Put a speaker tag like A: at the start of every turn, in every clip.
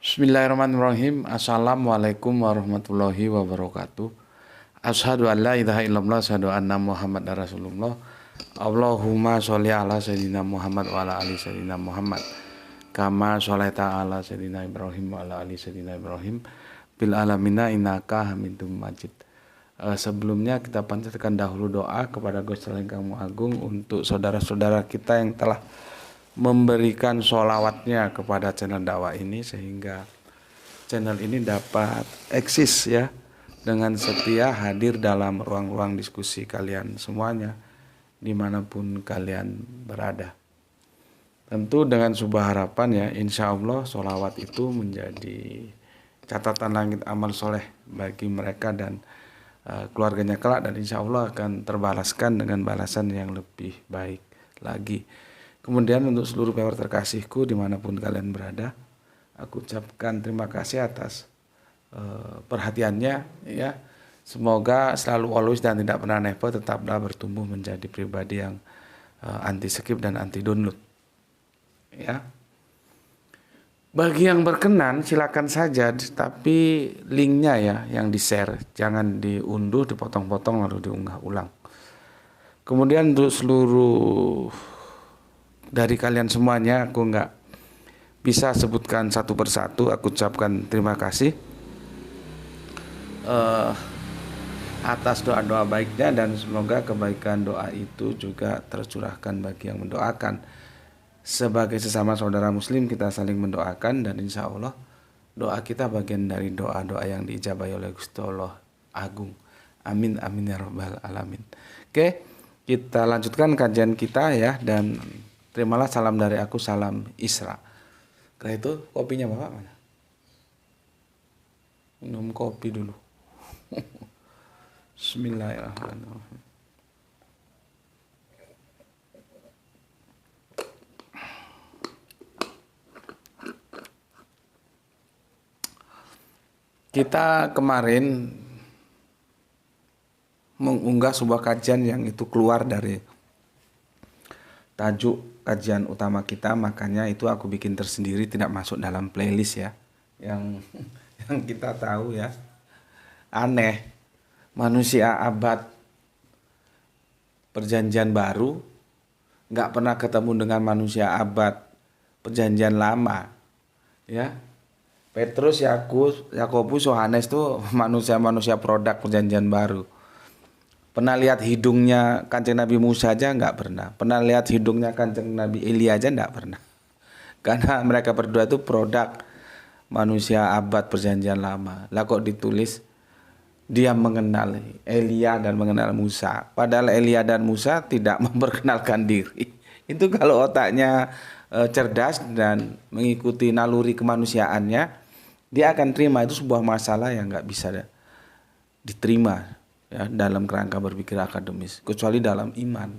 A: Bismillahirrahmanirrahim. Assalamualaikum warahmatullahi wabarakatuh. Asyhadu an la ilaha illallah, asyhadu anna Muhammadar Rasulullah. Allahumma sholli ala sayyidina Muhammad wa ala ali sayyidina Muhammad. Kama sholaita ala sayyidina Ibrahim wa ala ali sayyidina Ibrahim bil alamina innaka Hamidum Majid. Sebelumnya kita panjatkan dahulu doa kepada Gusti Allah yang Agung untuk saudara-saudara kita yang telah memberikan sholawatnya kepada channel dakwah ini sehingga channel ini dapat eksis ya, dengan setia hadir dalam ruang-ruang diskusi kalian semuanya dimanapun kalian berada. Tentu dengan sebuah harapan ya, insya Allah sholawat itu menjadi catatan langit amal soleh bagi mereka dan keluarganya kelak, dan insya Allah akan terbalaskan dengan balasan yang lebih baik lagi. Kemudian untuk seluruh viewer terkasihku dimanapun kalian berada, aku ucapkan terima kasih atas perhatiannya ya. Semoga selalu always dan tidak pernah never tetaplah bertumbuh menjadi pribadi yang anti skip dan anti download ya. Bagi yang berkenan silakan saja, tapi linknya ya yang di share, jangan diunduh, dipotong-potong lalu diunggah ulang. Kemudian untuk seluruh dari kalian semuanya, aku nggak bisa sebutkan satu persatu, aku ucapkan terima kasih atas doa-doa baiknya, dan semoga kebaikan doa itu juga tercurahkan bagi yang mendoakan. Sebagai sesama saudara muslim kita saling mendoakan, dan insya Allah doa kita bagian dari doa-doa yang diijabahi oleh Gusti Allah Agung. Amin amin ya rabbal alamin. Oke, kita lanjutkan kajian kita ya, dan terimalah salam dari aku, salam Isra. Karena itu kopinya Bapak mana? Minum kopi dulu. Bismillahirrahmanirrahim. Kita kemarin mengunggah sebuah kajian yang itu keluar dari tajuk kajian utama kita, makanya itu aku bikin tersendiri, tidak masuk dalam playlist ya. Yang kita tahu ya, aneh, manusia abad perjanjian baru nggak pernah ketemu dengan manusia abad perjanjian lama ya. Petrus, Yakobus, Yohanes tuh manusia-manusia produk perjanjian baru. Pernah lihat hidungnya Kanjeng Nabi Musa aja nggak pernah. Pernah lihat hidungnya Kanjeng Nabi Elia aja nggak pernah. Karena mereka berdua itu produk manusia abad perjanjian lama. Lah kok ditulis dia mengenal Elia dan mengenal Musa. Padahal Elia dan Musa tidak memperkenalkan diri. Itu kalau otaknya cerdas dan mengikuti naluri kemanusiaannya, dia akan terima itu sebuah masalah yang nggak bisa diterima ya dalam kerangka berpikir akademis, kecuali dalam iman.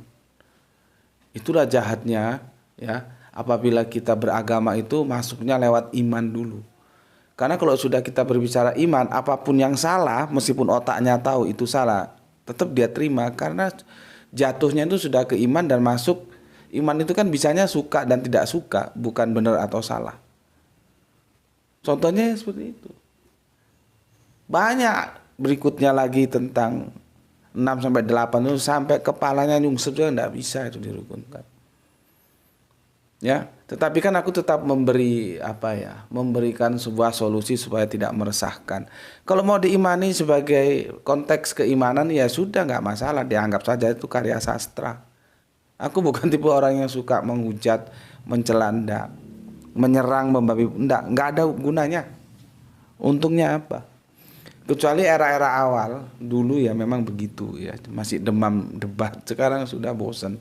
A: Itulah jahatnya ya, apabila kita beragama itu masuknya lewat iman dulu. Karena kalau sudah kita berbicara iman, apapun yang salah, meskipun otaknya tahu itu salah, tetap dia terima, karena jatuhnya itu sudah ke iman dan masuk. Iman itu kan bisanya suka dan tidak suka, bukan benar atau salah. Contohnya seperti itu. Banyak berikutnya lagi tentang 6-8 itu sampai kepalanya nyungsep juga tidak bisa itu dirukunkan. Ya, tetapi kan aku tetap memberikan sebuah solusi supaya tidak meresahkan. Kalau mau diimani sebagai konteks keimanan ya sudah, nggak masalah, dianggap saja itu karya sastra. Aku bukan tipe orang yang suka menghujat, mencelanda, menyerang, membabi, enggak ada gunanya. Untungnya apa? Kecuali era-era awal dulu ya memang begitu ya, masih demam debat. Sekarang sudah bosan.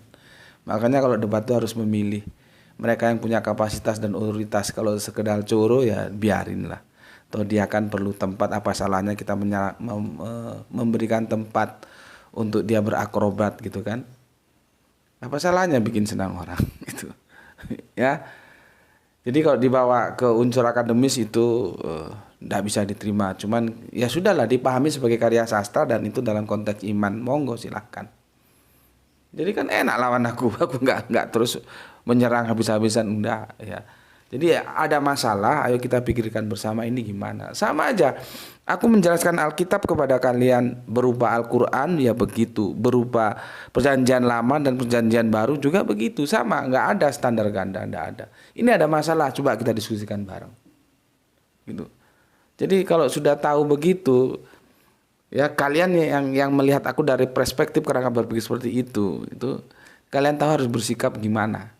A: Makanya kalau debat itu harus memilih. Mereka yang punya kapasitas dan otoritas, kalau sekedar coro ya biarinlah. Atau dia kan perlu tempat, apa salahnya kita memberikan tempat untuk dia berakrobat gitu kan? Apa salahnya bikin senang orang gitu ya. Jadi kalau dibawa ke unsur akademis itu tidak bisa diterima. Cuman ya sudahlah, dipahami sebagai karya sastra dan itu dalam konteks iman, monggo silahkan. Jadi kan enak lawan aku nggak terus menyerang habis-habisan, enggak ya. Jadi ada masalah, ayo kita pikirkan bersama ini gimana. Sama aja, aku menjelaskan Alkitab kepada kalian berupa Al-Quran, ya begitu. Berupa perjanjian lama dan perjanjian baru juga begitu. Sama, nggak ada standar ganda, nggak ada. Ini ada masalah, coba kita diskusikan bareng. Gitu. Jadi kalau sudah tahu begitu, ya kalian yang melihat aku dari perspektif kerangka berpikir seperti itu kalian tahu harus bersikap gimana.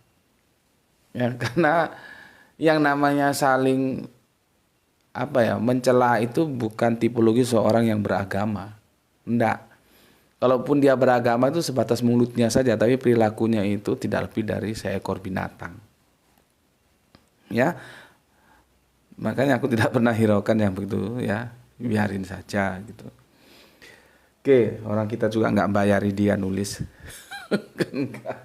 A: Ya, karena yang namanya saling mencela itu bukan tipologi seorang yang beragama. Enggak. Kalaupun dia beragama itu sebatas mulutnya saja, tapi perilakunya itu tidak lebih dari seekor binatang. Ya. Makanya aku tidak pernah hiraukan yang begitu, ya. Biarin saja gitu. Oke, orang kita juga enggak bayari dia nulis. Enggak.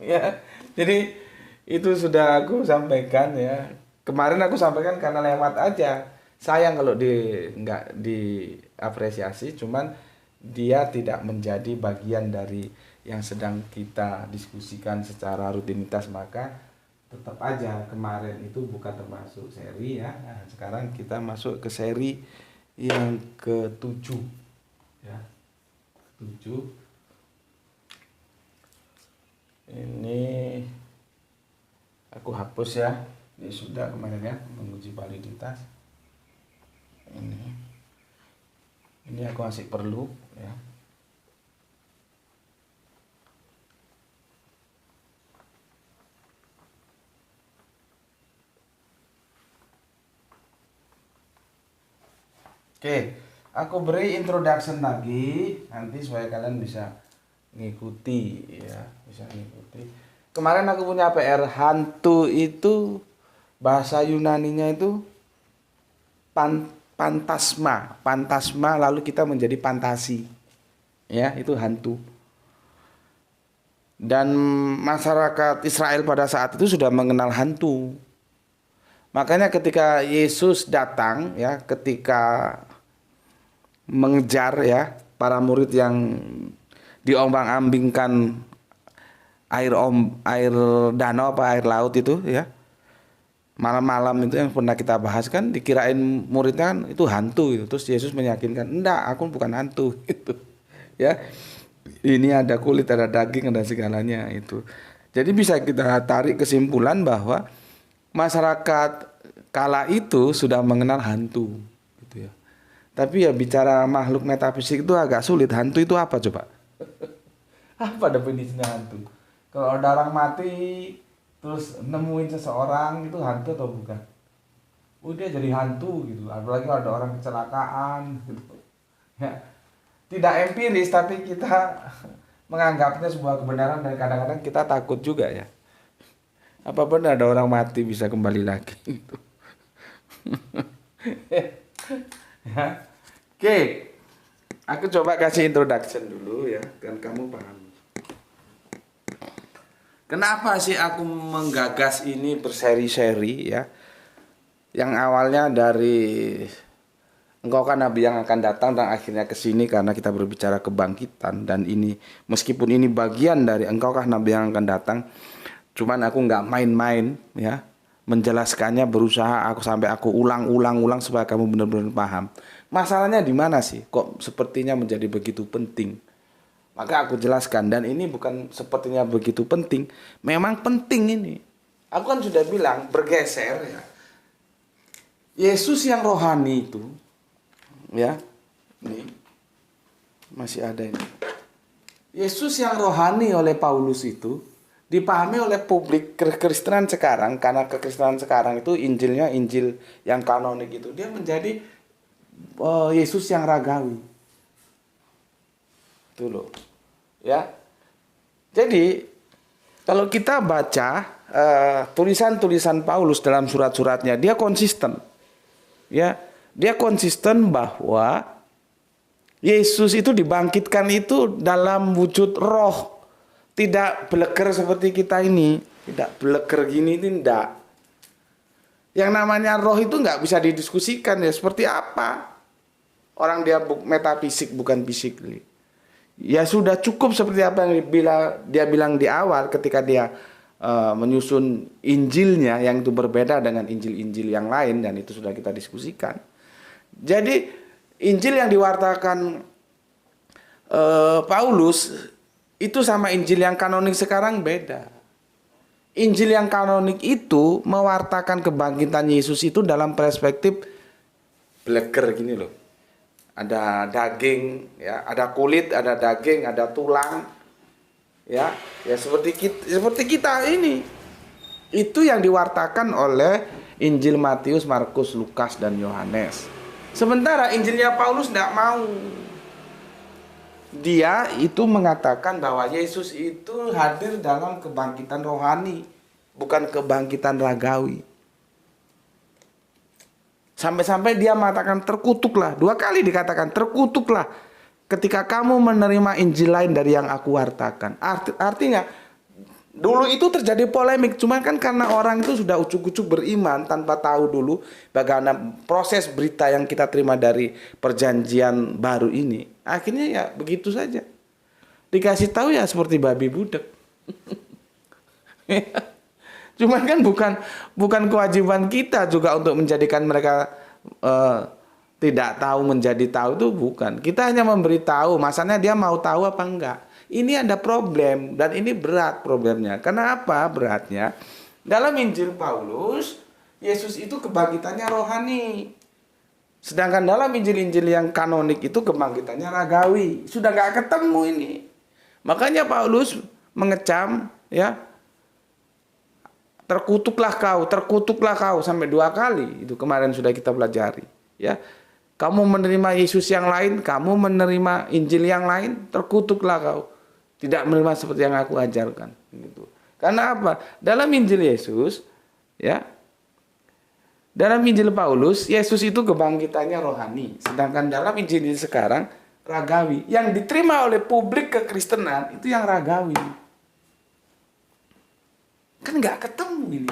A: Ya. Jadi itu sudah aku sampaikan ya. Kemarin aku sampaikan karena lewat aja. Sayang kalau nggak diapresiasi, cuman dia tidak menjadi bagian dari yang sedang kita diskusikan secara rutinitas, maka tetap aja kemarin itu bukan termasuk seri ya. Nah, sekarang kita masuk ke seri yang ke-7 ya. 7. Ini aku hapus ya. Ini sudah kemarin ya, menguji validitas. Ini aku masih perlu ya. Oke, aku beri introduction lagi nanti supaya kalian bisa ngikuti ya, bisa ngikuti. Kemarin aku punya PR, hantu itu bahasa Yunaninya itu pantasma, lalu kita menjadi fantasi. Ya, itu hantu. Dan masyarakat Israel pada saat itu sudah mengenal hantu. Makanya ketika Yesus datang ya, ketika mengejar ya para murid yang diombang-ambingkan air danau air laut itu ya, malam-malam itu yang pernah kita bahas kan, dikirain muridnya kan itu hantu gitu. Terus Yesus meyakinkan, enggak, aku bukan hantu gitu ya, ini ada kulit, ada daging, ada segalanya itu. Jadi bisa kita tarik kesimpulan bahwa masyarakat kala itu sudah mengenal hantu gitu ya. Tapi ya bicara makhluk metafisik itu agak sulit. Hantu itu apa coba? Apa definisinya hantu? Kalau ada orang mati terus nemuin seseorang, itu hantu atau bukan? Udah jadi hantu gitu. Apalagi kalau ada orang kecelakaan gitu. Ya. Tidak empiris, tapi kita menganggapnya sebuah kebenaran dan kadang-kadang kita takut juga ya. Apa benar ada orang mati bisa kembali lagi gitu. Ya. Oke. Aku coba kasih introduction dulu ya, kan kamu paham. Kenapa sih aku menggagas ini berseri-seri ya? Yang awalnya dari engkau kan nabi yang akan datang, dan akhirnya ke sini karena kita berbicara kebangkitan, dan ini meskipun ini bagian dari engkau kan nabi yang akan datang, cuman aku nggak main-main ya menjelaskannya, berusaha sampai aku ulang supaya kamu benar-benar paham. Masalahnya di mana sih? Kok sepertinya menjadi begitu penting? Maka aku jelaskan, dan ini bukan sepertinya begitu penting, memang penting ini. Aku kan sudah bilang bergeser ya. Yesus yang rohani itu ya. Ini masih ada ini. Yesus yang rohani oleh Paulus itu dipahami oleh publik kekristenan sekarang, karena kekristenan sekarang itu Injilnya Injil yang kanonik itu, dia menjadi Yesus yang ragawi. Itu loh. Ya. Jadi kalau kita baca tulisan-tulisan Paulus dalam surat-suratnya, dia konsisten. Ya, dia konsisten bahwa Yesus itu dibangkitkan itu dalam wujud roh. Tidak beleger seperti kita ini, tidak beleger gini, tidak. Yang namanya roh itu nggak bisa didiskusikan ya, seperti apa. Orang dia metafisik bukan fisik. Ya sudah cukup seperti apa yang dia bilang di awal ketika dia menyusun Injilnya yang itu berbeda dengan Injil-Injil yang lain, dan itu sudah kita diskusikan. Jadi Injil yang diwartakan Paulus itu sama Injil yang kanonik sekarang beda. Injil yang kanonik itu mewartakan kebangkitan Yesus itu dalam perspektif bleker gini loh. Ada daging, ya, ada kulit, ada daging, ada tulang, ya seperti kita ini. Itu yang diwartakan oleh Injil Matius, Markus, Lukas, dan Yohanes. Sementara Injilnya Paulus tidak mau. Dia itu mengatakan bahwa Yesus itu hadir dalam kebangkitan rohani, bukan kebangkitan ragawi. Sampai-sampai dia mengatakan terkutuklah. 2 kali dikatakan terkutuklah ketika kamu menerima Injil lain dari yang aku wartakan. Artinya dulu itu terjadi polemik, cuman kan karena orang itu sudah ucuk-ucuk beriman tanpa tahu dulu bagaimana proses berita yang kita terima dari perjanjian baru ini. Akhirnya ya begitu saja. Dikasih tahu ya seperti babi budek. Cuman kan bukan kewajiban kita juga untuk menjadikan mereka tidak tahu menjadi tahu, itu bukan. Kita hanya memberitahu, masalahnya dia mau tahu apa enggak. Ini ada problem dan ini berat problemnya. Kenapa beratnya? Dalam Injil Paulus, Yesus itu kebangkitannya rohani. Sedangkan dalam Injil-Injil yang kanonik itu kebangkitannya ragawi. Sudah nggak ketemu ini. Makanya Paulus mengecam, ya, terkutuklah kau sampai 2 kali. Itu kemarin sudah kita pelajari, ya. Kamu menerima Yesus yang lain, kamu menerima Injil yang lain, terkutuklah kau. Tidak menerima seperti yang aku ajarkan, gitu. Karena apa? Dalam Injil Yesus, ya, dalam Injil Paulus, Yesus itu kebangkitannya rohani. Sedangkan dalam Injil sekarang ragawi. Yang diterima oleh publik kekristenan itu yang ragawi. Kan nggak ketemu ini.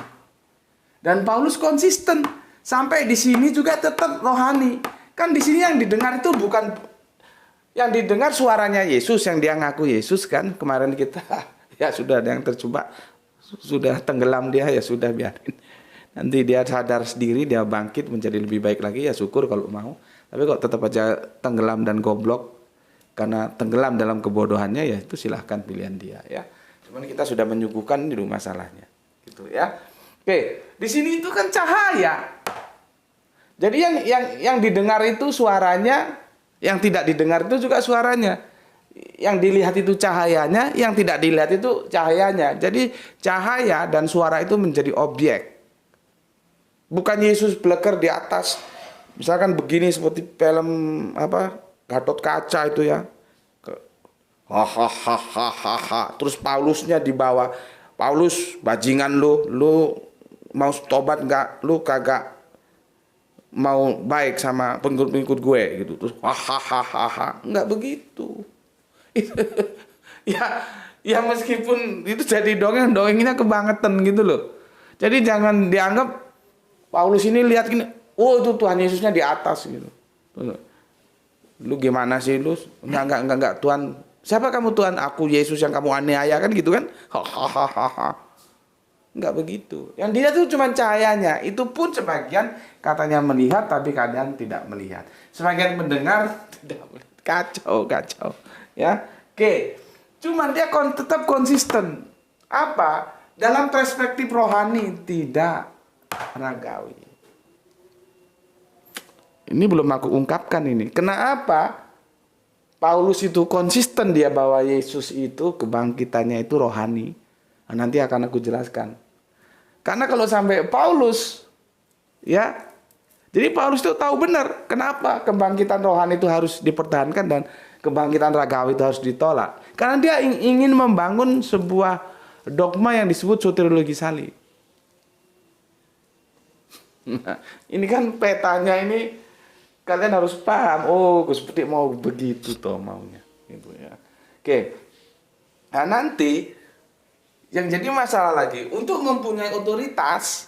A: Dan Paulus konsisten sampai di sini juga tetap rohani. Kan di sini yang didengar itu bukan, yang didengar suaranya Yesus, yang dia ngaku Yesus kan. Kemarin kita ya sudah ada yang terjebak, sudah tenggelam dia, ya sudah biarin. Nanti dia sadar sendiri, dia bangkit menjadi lebih baik lagi, ya syukur kalau mau. Tapi kok tetap aja tenggelam dan goblok karena tenggelam dalam kebodohannya, ya itu silahkan pilihan dia, ya. Cuman kita sudah menyuguhkan dulu masalahnya, gitu ya. Oke, di sini itu kan cahaya. Jadi yang didengar itu suaranya, yang tidak didengar itu juga suaranya. Yang dilihat itu cahayanya, yang tidak dilihat itu cahayanya. Jadi cahaya dan suara itu menjadi objek. Bukan Yesus bleker di atas, misalkan begini seperti film apa, Gatot Kaca itu ya. Hahaha. Terus Paulusnya di bawah. Paulus, bajingan lu mau tobat nggak? Lu kagak mau baik sama pengikut-pengikut gue gitu. Terus hahaha. Nggak begitu. ya meskipun itu jadi dongengnya kebangetan gitu loh. Jadi jangan dianggap Paulus ini lihat gini, oh itu Tuhan Yesusnya di atas gitu. Lu gimana sih lu? Enggak Tuhan. Siapa kamu Tuhan? Aku Yesus yang kamu aniaya kan gitu kan? Hahaha. Enggak begitu. Yang dia tuh cuma cahayanya. Itu pun sebagian katanya melihat tapi kadang tidak melihat. Sebagian mendengar tidak melihat. Kacau. Ya. Oke. Cuman dia tetap konsisten. Apa? Dalam perspektif rohani tidak ragawi. Ini belum aku ungkapkan ini. Kenapa Paulus itu konsisten dia bahwa Yesus itu kebangkitannya itu rohani. Nah, nanti akan aku jelaskan. Karena kalau sampai Paulus, ya, jadi Paulus itu tahu benar kenapa kebangkitan rohani itu harus dipertahankan dan kebangkitan ragawi itu harus ditolak. Karena dia ingin membangun sebuah dogma yang disebut soteriologi salib. Nah, ini kan petanya ini kalian harus paham. Oh, Gus Putih mau begitu toh maunya, gitu ya. Oke. Nah, nanti yang jadi masalah lagi untuk mempunyai otoritas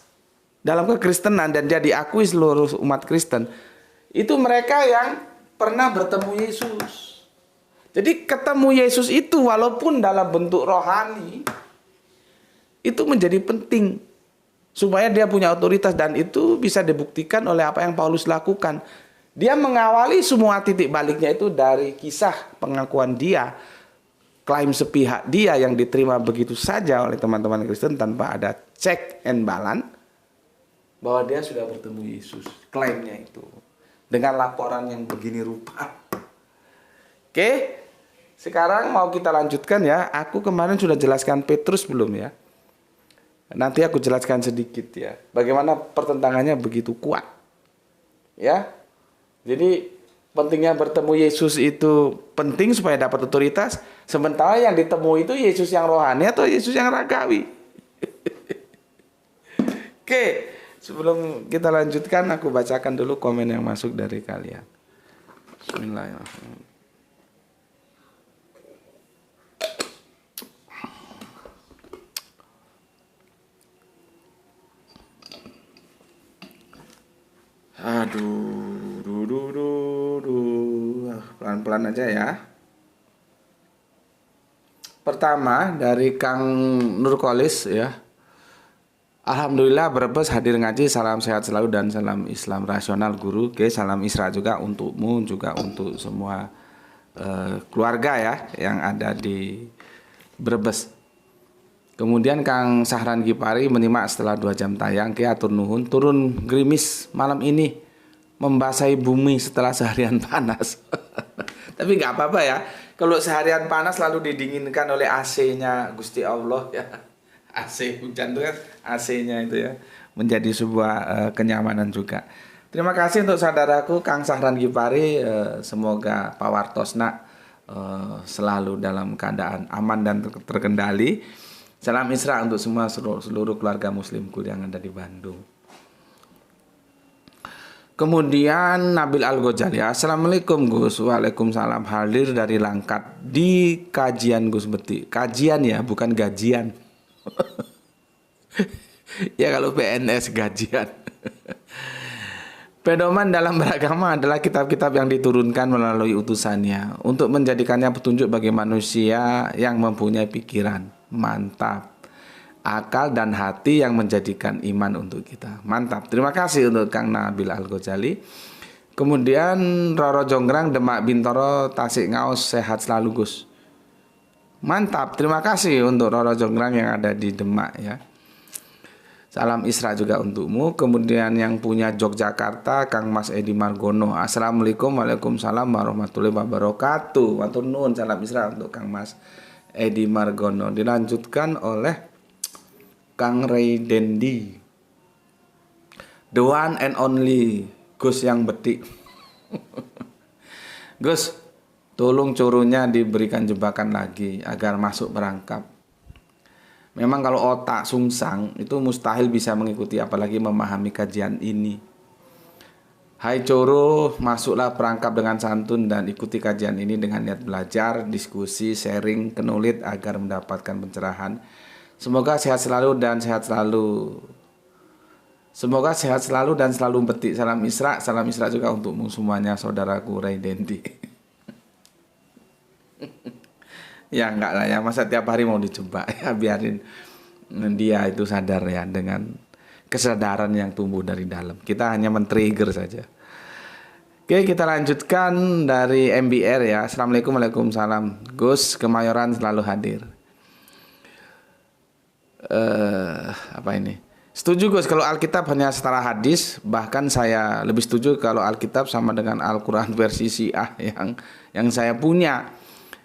A: dalam kekristenan dan dia diakui seluruh umat Kristen, itu mereka yang pernah bertemu Yesus. Jadi ketemu Yesus itu walaupun dalam bentuk rohani, itu menjadi penting supaya dia punya otoritas, dan itu bisa dibuktikan oleh apa yang Paulus lakukan. Dia mengawali semua titik baliknya itu dari kisah pengakuan dia, klaim sepihak dia yang diterima begitu saja oleh teman-teman Kristen tanpa ada check and balance bahwa dia sudah bertemu Yesus. Klaimnya itu dengan laporan yang begini rupa. Oke, sekarang mau kita lanjutkan ya. Aku kemarin sudah jelaskan Petrus belum ya? Nanti aku jelaskan sedikit ya. Bagaimana pertentangannya begitu kuat. Ya. Jadi pentingnya bertemu Yesus itu penting supaya dapat otoritas. Sementara yang ditemui itu Yesus yang rohani atau Yesus yang ragawi. Oke, sebelum kita lanjutkan aku bacakan dulu komen yang masuk dari kalian. Bismillahirrahmanirrahim. Aduh, pelan-pelan aja ya. Pertama dari Kang Nurkolis ya. Alhamdulillah Brebes hadir ngaji, salam sehat selalu dan salam Islam rasional guru. Oke, salam Isra juga untukmu, juga untuk semua keluarga ya yang ada di Brebes. Kemudian Kang Sahran Gipari menyimak setelah 2 jam tayang. Ke atur nuhun, turun gerimis malam ini membasahi bumi setelah seharian panas. Tapi nggak apa-apa ya. Kalau seharian panas lalu didinginkan oleh AC-nya Gusti Allah ya. AC hujan itu kan AC-nya itu ya. Menjadi sebuah kenyamanan juga. Terima kasih untuk saudaraku Kang Sahran Gipari. Semoga Pak Wartosna selalu dalam keadaan aman dan terkendali. Salam Isra untuk semua seluruh keluarga muslimku yang ada di Bandung. Kemudian Nabil Al-Ghazali, Assalamualaikum Gus. Waalaikumsalam, hadir dari Langkat di kajian Gus Beti. Kajian ya, bukan gajian. Ya kalau PNS gajian. Pedoman dalam beragama adalah kitab-kitab yang diturunkan melalui utusannya untuk menjadikannya petunjuk bagi manusia yang mempunyai pikiran. Mantap. Akal dan hati yang menjadikan iman untuk kita. Mantap. Terima kasih untuk Kang Nabil Al-Ghazali. Kemudian Roro Jonggrang, Demak Bintoro, Tasik Ngaus, sehat selalu Gus. Mantap. Terima kasih untuk Roro Jonggrang yang ada di Demak ya. Salam Isra juga untukmu. Kemudian yang punya Yogyakarta, Kang Mas Edi Margono. Assalamualaikum, waalaikumsalam warahmatullahi wabarakatuh. Matur nuwun, salam Isra untuk Kang Mas Edi Margono. Dilanjutkan oleh Kang Ray Dendi. The one and only Gus yang beti. Gus, tolong curunya diberikan jebakan lagi agar masuk perangkap. Memang kalau otak sungsang itu mustahil bisa mengikuti apalagi memahami kajian ini. Hai Coro, masuklah perangkap dengan santun dan ikuti kajian ini dengan niat belajar, diskusi, sharing, kenulit agar mendapatkan pencerahan. Semoga sehat selalu dan sehat selalu. Semoga sehat selalu dan selalu betik. Salam Isra juga untukmu semuanya, saudaraku Ray Dendi. Ya enggak lah ya, masa tiap hari mau dicoba ya, biarin dia itu sadar ya dengan kesadaran yang tumbuh dari dalam. Kita hanya men-trigger saja. Oke, kita lanjutkan dari MBR ya. Assalamualaikum, waalaikumsalam. Gus Kemayoran selalu hadir. Apa ini? Setuju Gus kalau Alkitab hanya setara hadis, bahkan saya lebih setuju kalau Alkitab sama dengan Al-Quran versi Syiah yang saya punya,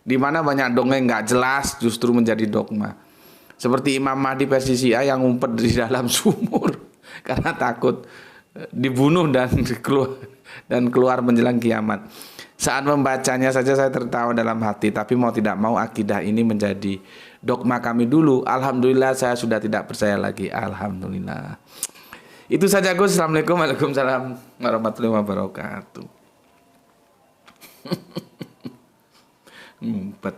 A: di mana banyak dongeng nggak jelas justru menjadi dogma. Seperti Imam Mahdi versi Syiah yang ngumpet di dalam sumur karena takut dibunuh dan keluar menjelang kiamat. Saat membacanya saja saya tertawa dalam hati, tapi mau tidak mau akidah ini menjadi dogma kami dulu. Alhamdulillah saya sudah tidak percaya lagi. Alhamdulillah. Itu saja Gus. Assalamualaikum, waalaikumsalam warahmatullahi wabarakatuh. Ngumpet.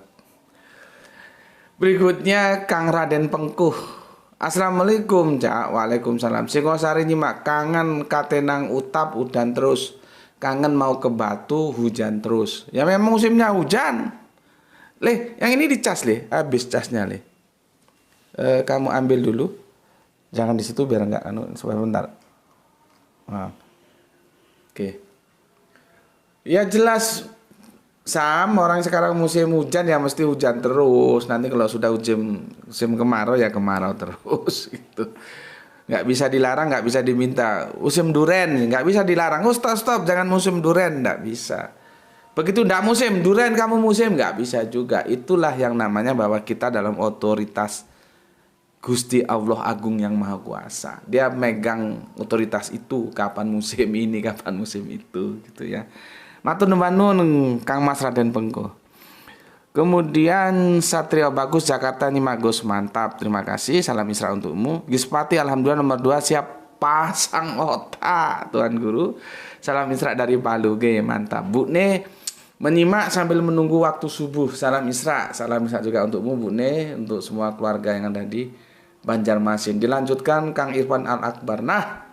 A: Berikutnya Kang Raden Pengkuh. Assalamualaikum Cak. Waalaikumsalam. Singosari nyimak, kangen katenang utap udan terus. Kangen mau ke Batu hujan terus. Ya memang musimnya hujan. Leh, yang ini dicas leh, habis casnya leh. kamu ambil dulu. Jangan di situ biar nggak sebentar. Nah. Oke. Ya jelas orang sekarang musim hujan ya mesti hujan terus. Nanti kalau sudah musim kemarau ya kemarau terus gitu. Nggak bisa dilarang, nggak bisa diminta. Musim duren nggak bisa dilarang. Oh stop, jangan musim duren, nggak bisa. Begitu nggak musim duren kamu musim, nggak bisa juga. Itulah yang namanya bahwa kita dalam otoritas Gusti Allah Agung yang Maha Kuasa. Dia megang otoritas itu, kapan musim ini, kapan musim itu, gitu ya. Matur nuwun Kang Mas Raden Pengko. Kemudian Satrio Bagus Jakarta Nyimagus, mantap, terima kasih, salam Isra untukmu. Gispati alhamdulillah nomor 2 siap pasang otak Tuan Guru. Salam Isra dari Palu, mantap. Bu Ne menyimak sambil menunggu waktu subuh. Salam Isra juga untukmu Bu Ne, untuk semua keluarga yang ada di Banjarmasin. Dilanjutkan Kang Irfan Al-Akbar. Nah,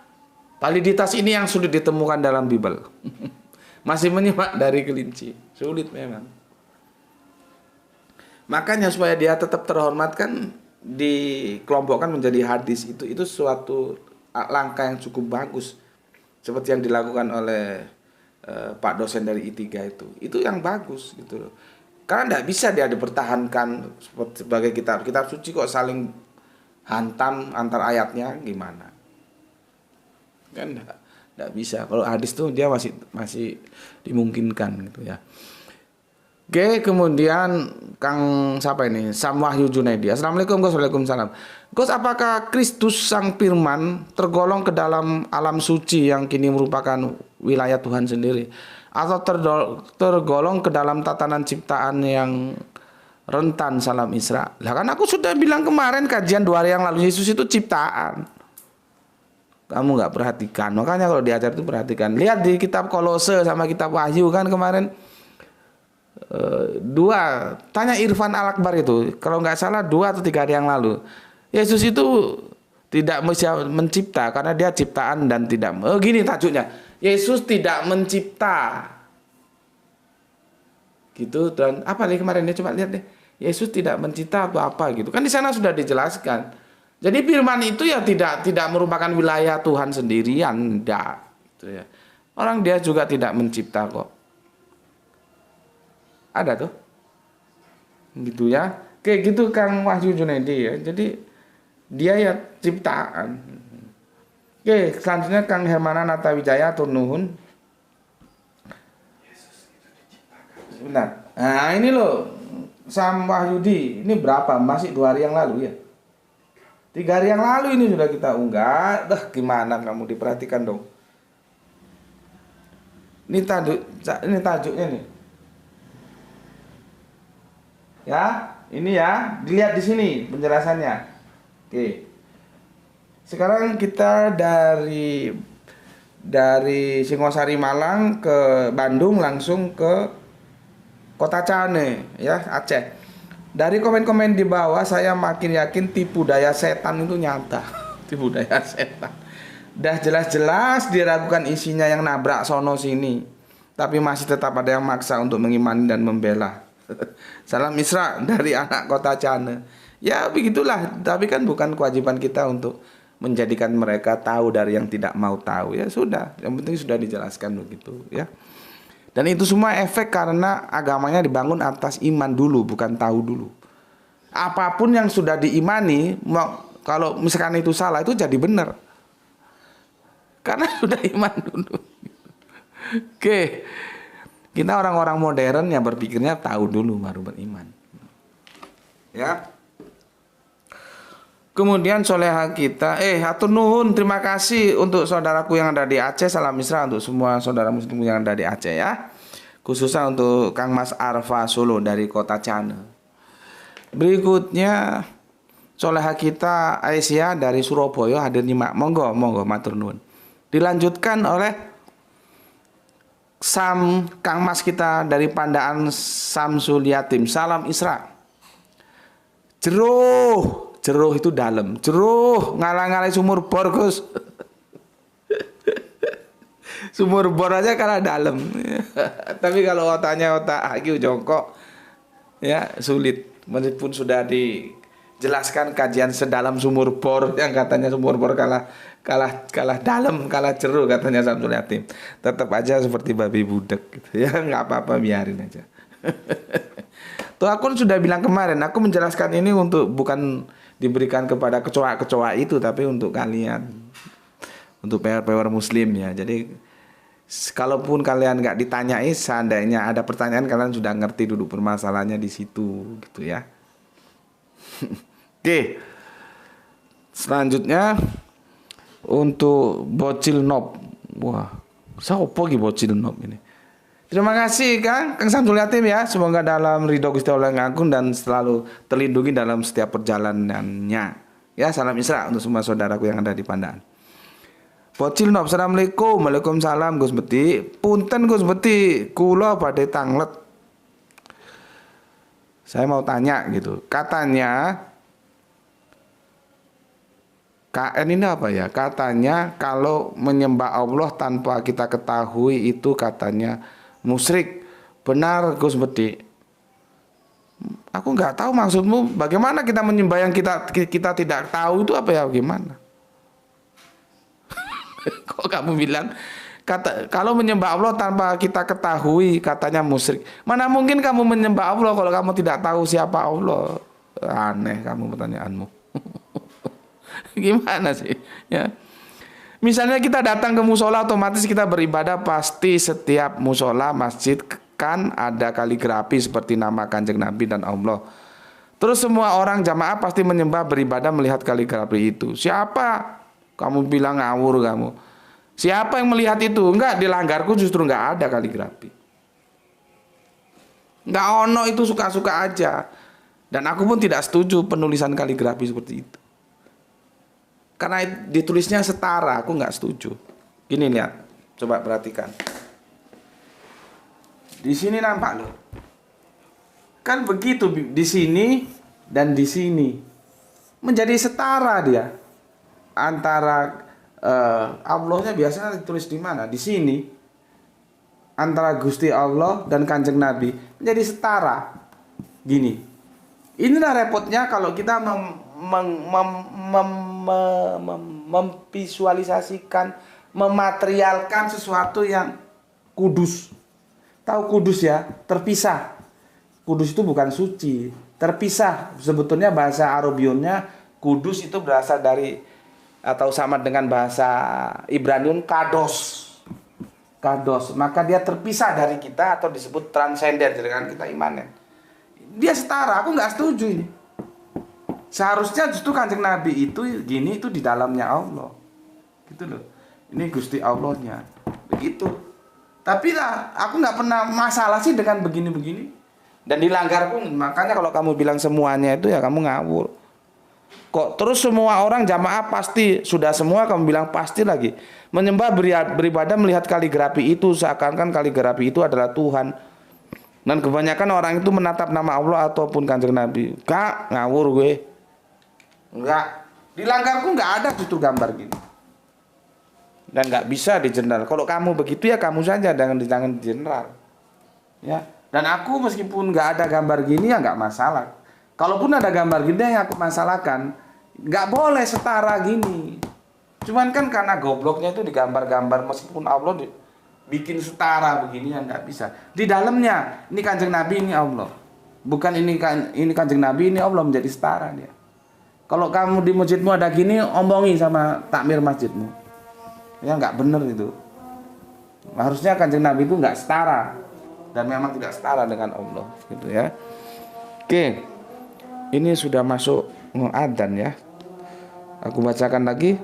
A: validitas ini yang sulit ditemukan dalam Bible. Masih menyimak dari kelinci. Sulit memang. Makanya supaya dia tetap terhormat kan dikelompokkan menjadi hadis. Itu suatu langkah yang cukup bagus. Seperti yang dilakukan oleh Pak dosen dari I3 itu. Itu yang bagus gitu loh. Karena tidak bisa dia dipertahankan sebagai kitab suci kok saling hantam antar ayatnya gimana? Kan enggak bisa. Kalau hadis tuh dia masih dimungkinkan gitu ya. Oke, kemudian Kang siapa ini? Sam Wahyu Junaidi. Assalamualaikum Gus. Waalaikumsalam. Gus, apakah Kristus Sang Firman tergolong ke dalam alam suci yang kini merupakan wilayah Tuhan sendiri, atau tergolong ke dalam tatanan ciptaan yang rentan? Salam Isra. Lah kan aku sudah bilang kemarin kajian 2 hari yang lalu, Yesus itu ciptaan. Kamu nggak perhatikan. Makanya kalau diajar itu perhatikan. Lihat di kitab Kolose sama kitab Wahyu kan kemarin 2. Tanya Irfan Al-Akbar itu, kalau nggak salah 2 atau 3 hari yang lalu. Yesus itu tidak mencipta karena dia ciptaan dan tidak. Gini tajuknya. Yesus tidak mencipta. Gitu, dan apa nih kemarin dia coba lihat deh. Yesus tidak mencipta atau apa gitu. Kan di sana sudah dijelaskan. Jadi firman itu ya tidak merupakan wilayah Tuhan sendirian, enggak gitu ya. Orang dia juga tidak mencipta kok. Ada tuh. Gitu ya. Kayak gitu Kang Wahyu Junaidi ya. Jadi dia ya ciptaan. Oke, selanjutnya Kang Hermana Natawijaya Turnuhun. Sebentar. Nah, ini loh Sam Wahyudi, ini berapa? Masih 2 hari yang lalu ya? 3 hari yang lalu ini sudah kita unggah. Gimana kamu diperhatikan dong. Ini tajuknya nih. Ya, ini ya, dilihat di sini penjelasannya. Oke. Sekarang kita dari Singosari Malang ke Bandung langsung ke Kota Cane ya, Aceh. Dari komen-komen di bawah saya makin yakin tipu daya setan itu nyata. Tipu daya setan. Dah jelas-jelas diragukan isinya yang nabrak sono sini, tapi masih tetap ada yang maksa untuk mengimani dan membela. Salam Isra dari anak Kota Cane. Ya begitulah, tapi kan bukan kewajiban kita untuk menjadikan mereka tahu dari yang tidak mau tahu. Ya sudah, yang penting sudah dijelaskan begitu ya. Dan itu semua efek karena agamanya dibangun atas iman dulu, bukan tahu dulu. Apapun yang sudah diimani, kalau misalkan itu salah, itu jadi benar. Karena sudah iman dulu. Oke. Kita orang-orang modern yang berpikirnya tahu dulu baru beriman. Ya. Kemudian soleha kita, hatur nuhun, terima kasih untuk saudaraku yang ada di Aceh. Salam Isra untuk semua saudara muslim yang ada di Aceh ya. Khususnya untuk Kang Mas Arfa Solo dari Kota Cane. Berikutnya soleha kita Aisyah dari Surabaya hadir nyimak. Monggo matur nuhun. Dilanjutkan oleh Kang Mas kita dari Pandaan Samsul Yatim. Salam Isra. Jeruh itu dalam. Jeruh ngalang-ngalai sumur bor Gus. Sumur bor aja karena dalam. Tapi kalau otak haki jongkok ya sulit. Meskipun sudah jelaskan kajian sedalam sumur bor yang katanya sumur bor kalah dalam, kalah jeruk katanya Samsul Yatim. Tetap aja seperti babi budek gitu ya, nggak apa-apa, biarin aja. Tuh aku sudah bilang kemarin, aku menjelaskan ini untuk bukan diberikan kepada kecoa-kecoa itu, tapi untuk kalian, untuk PR muslim ya. Jadi kalaupun kalian nggak ditanyai, seandainya ada pertanyaan kalian sudah ngerti duduk permasalahannya di situ gitu ya. Oke. Selanjutnya untuk bocil nob. Wah, siapa lagi bocil nob ini? Terima kasih Kang Samsul Yatim ya. Semoga dalam ridho Gusti Allah yang agung dan selalu terlindungi dalam setiap perjalanannya. Ya, salam Isra untuk semua saudaraku yang ada di Pandaan. Bocil nob, assalamualaikum. Waalaikumsalam Gus Beti. Punten Gus Beti, kula badhe tanglet. Saya mau tanya gitu. Katanya KN ini apa ya? Katanya kalau menyembah Allah tanpa kita ketahui itu katanya musyrik. Benar Gus Beti? Aku nggak tahu maksudmu. Bagaimana kita menyembah yang kita tidak tahu itu apa ya? Gimana? Kok kamu bilang kalau menyembah Allah tanpa kita ketahui katanya musyrik. Mana mungkin kamu menyembah Allah kalau kamu tidak tahu siapa Allah? Aneh kamu pertanyaanmu. Gimana sih ya? Misalnya kita datang ke musola, otomatis kita beribadah, pasti setiap musola masjid kan ada kaligrafi seperti nama Kanjeng Nabi dan Allah. Terus semua orang jamaah pasti menyembah, beribadah melihat kaligrafi itu. Siapa? Kamu bilang ngawur kamu. Siapa yang melihat itu? Enggak, di langgarku justru enggak ada kaligrafi. Enggak ono, itu suka-suka aja. Dan aku pun tidak setuju penulisan kaligrafi seperti itu. Karena ditulisnya setara, aku enggak setuju. Gini lihat, coba perhatikan. Di sini nampak loh. Kan begitu di sini dan di sini. Menjadi setara dia. Antara Allahnya biasanya ditulis di mana? Di sini. Antara Gusti Allah dan Kanjeng Nabi menjadi setara. Gini. Inilah repotnya kalau kita memvisualisasikan, mematerialkan sesuatu yang kudus. Tahu kudus ya? Terpisah. Kudus itu bukan suci, terpisah. Sebetulnya bahasa Arabionnya kudus itu berasal dari atau sama dengan bahasa Ibraniun kados. Kados, maka dia terpisah dari kita atau disebut transenden dengan kita imanen. Dia setara, aku nggak setuju ini. Seharusnya justru Kanjeng Nabi itu gini, itu di dalamnya Allah. Gitu loh. Ini Gusti Allahnya. Begitu. Tapi lah, aku nggak pernah masalah sih dengan begini-begini. Dan dilanggar pun, makanya kalau kamu bilang semuanya itu ya kamu ngawur. Kok terus semua orang jamaah pasti sudah semua kamu bilang pasti lagi menyembah beribadah melihat kaligrafi itu seakan-akan kaligrafi itu adalah Tuhan. Dan kebanyakan orang itu menatap nama Allah ataupun Kanjeng Nabi. Kak, ngawur gue. Enggak. Di langgarku enggak ada justru gambar gini. Dan enggak bisa di general. Kalau kamu begitu ya kamu saja, jangan di general. Ya. Dan aku meskipun enggak ada gambar gini ya enggak masalah. Kalaupun ada gambar gini yang aku masalahkan, nggak boleh setara gini. Cuman kan karena gobloknya itu digambar-gambar meskipun Allah bikin setara begini yang nggak bisa. Di dalamnya ini Kanjeng Nabi, ini Allah. Bukan ini Kanjeng Nabi, ini Allah, menjadi setara dia. Kalau kamu di masjidmu ada gini, omongi sama takmir masjidmu. Ya nggak bener itu. Harusnya Kanjeng Nabi itu nggak setara dan memang tidak setara dengan Allah, gitu ya. Oke. Ini sudah masuk adzan ya. Aku bacakan lagi.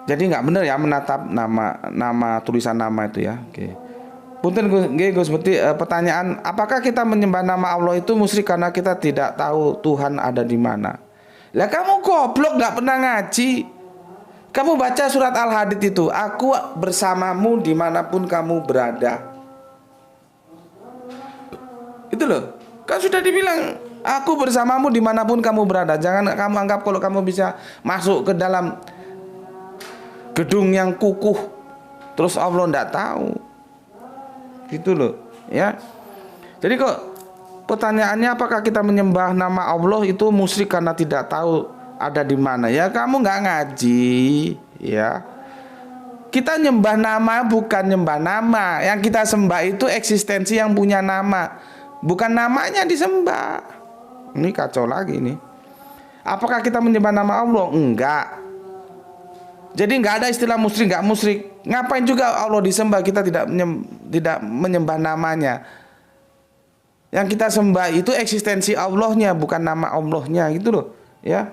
A: Jadi nggak benar ya menatap nama tulisan nama itu ya. Oke. Punten Gus seperti pertanyaan, apakah kita menyembah nama Allah itu musyrik karena kita tidak tahu Tuhan ada di mana? Lah kamu goblok, nggak pernah ngaji. Kamu baca surat Al-Hadid itu, aku bersamamu dimanapun kamu berada. Itu loh, kan sudah dibilang aku bersamamu dimanapun kamu berada. Jangan kamu anggap kalau kamu bisa masuk ke dalam gedung yang kukuh terus Allah tidak tahu. Gitu loh, ya. Jadi kok pertanyaannya apakah kita menyembah nama Allah itu musyrik karena tidak tahu ada di mana? Ya kamu nggak ngaji, ya. Kita nyembah nama bukan nyembah nama. Yang kita sembah itu eksistensi yang punya nama, bukan namanya disembah. Ini kacau lagi nih. Apakah kita menyembah nama Allah? Enggak. Jadi nggak ada istilah musyrik, nggak musyrik. Ngapain juga Allah disembah? Kita tidak menyembah namanya. Yang kita sembah itu eksistensi Allahnya, bukan nama Allahnya, gitu loh, ya.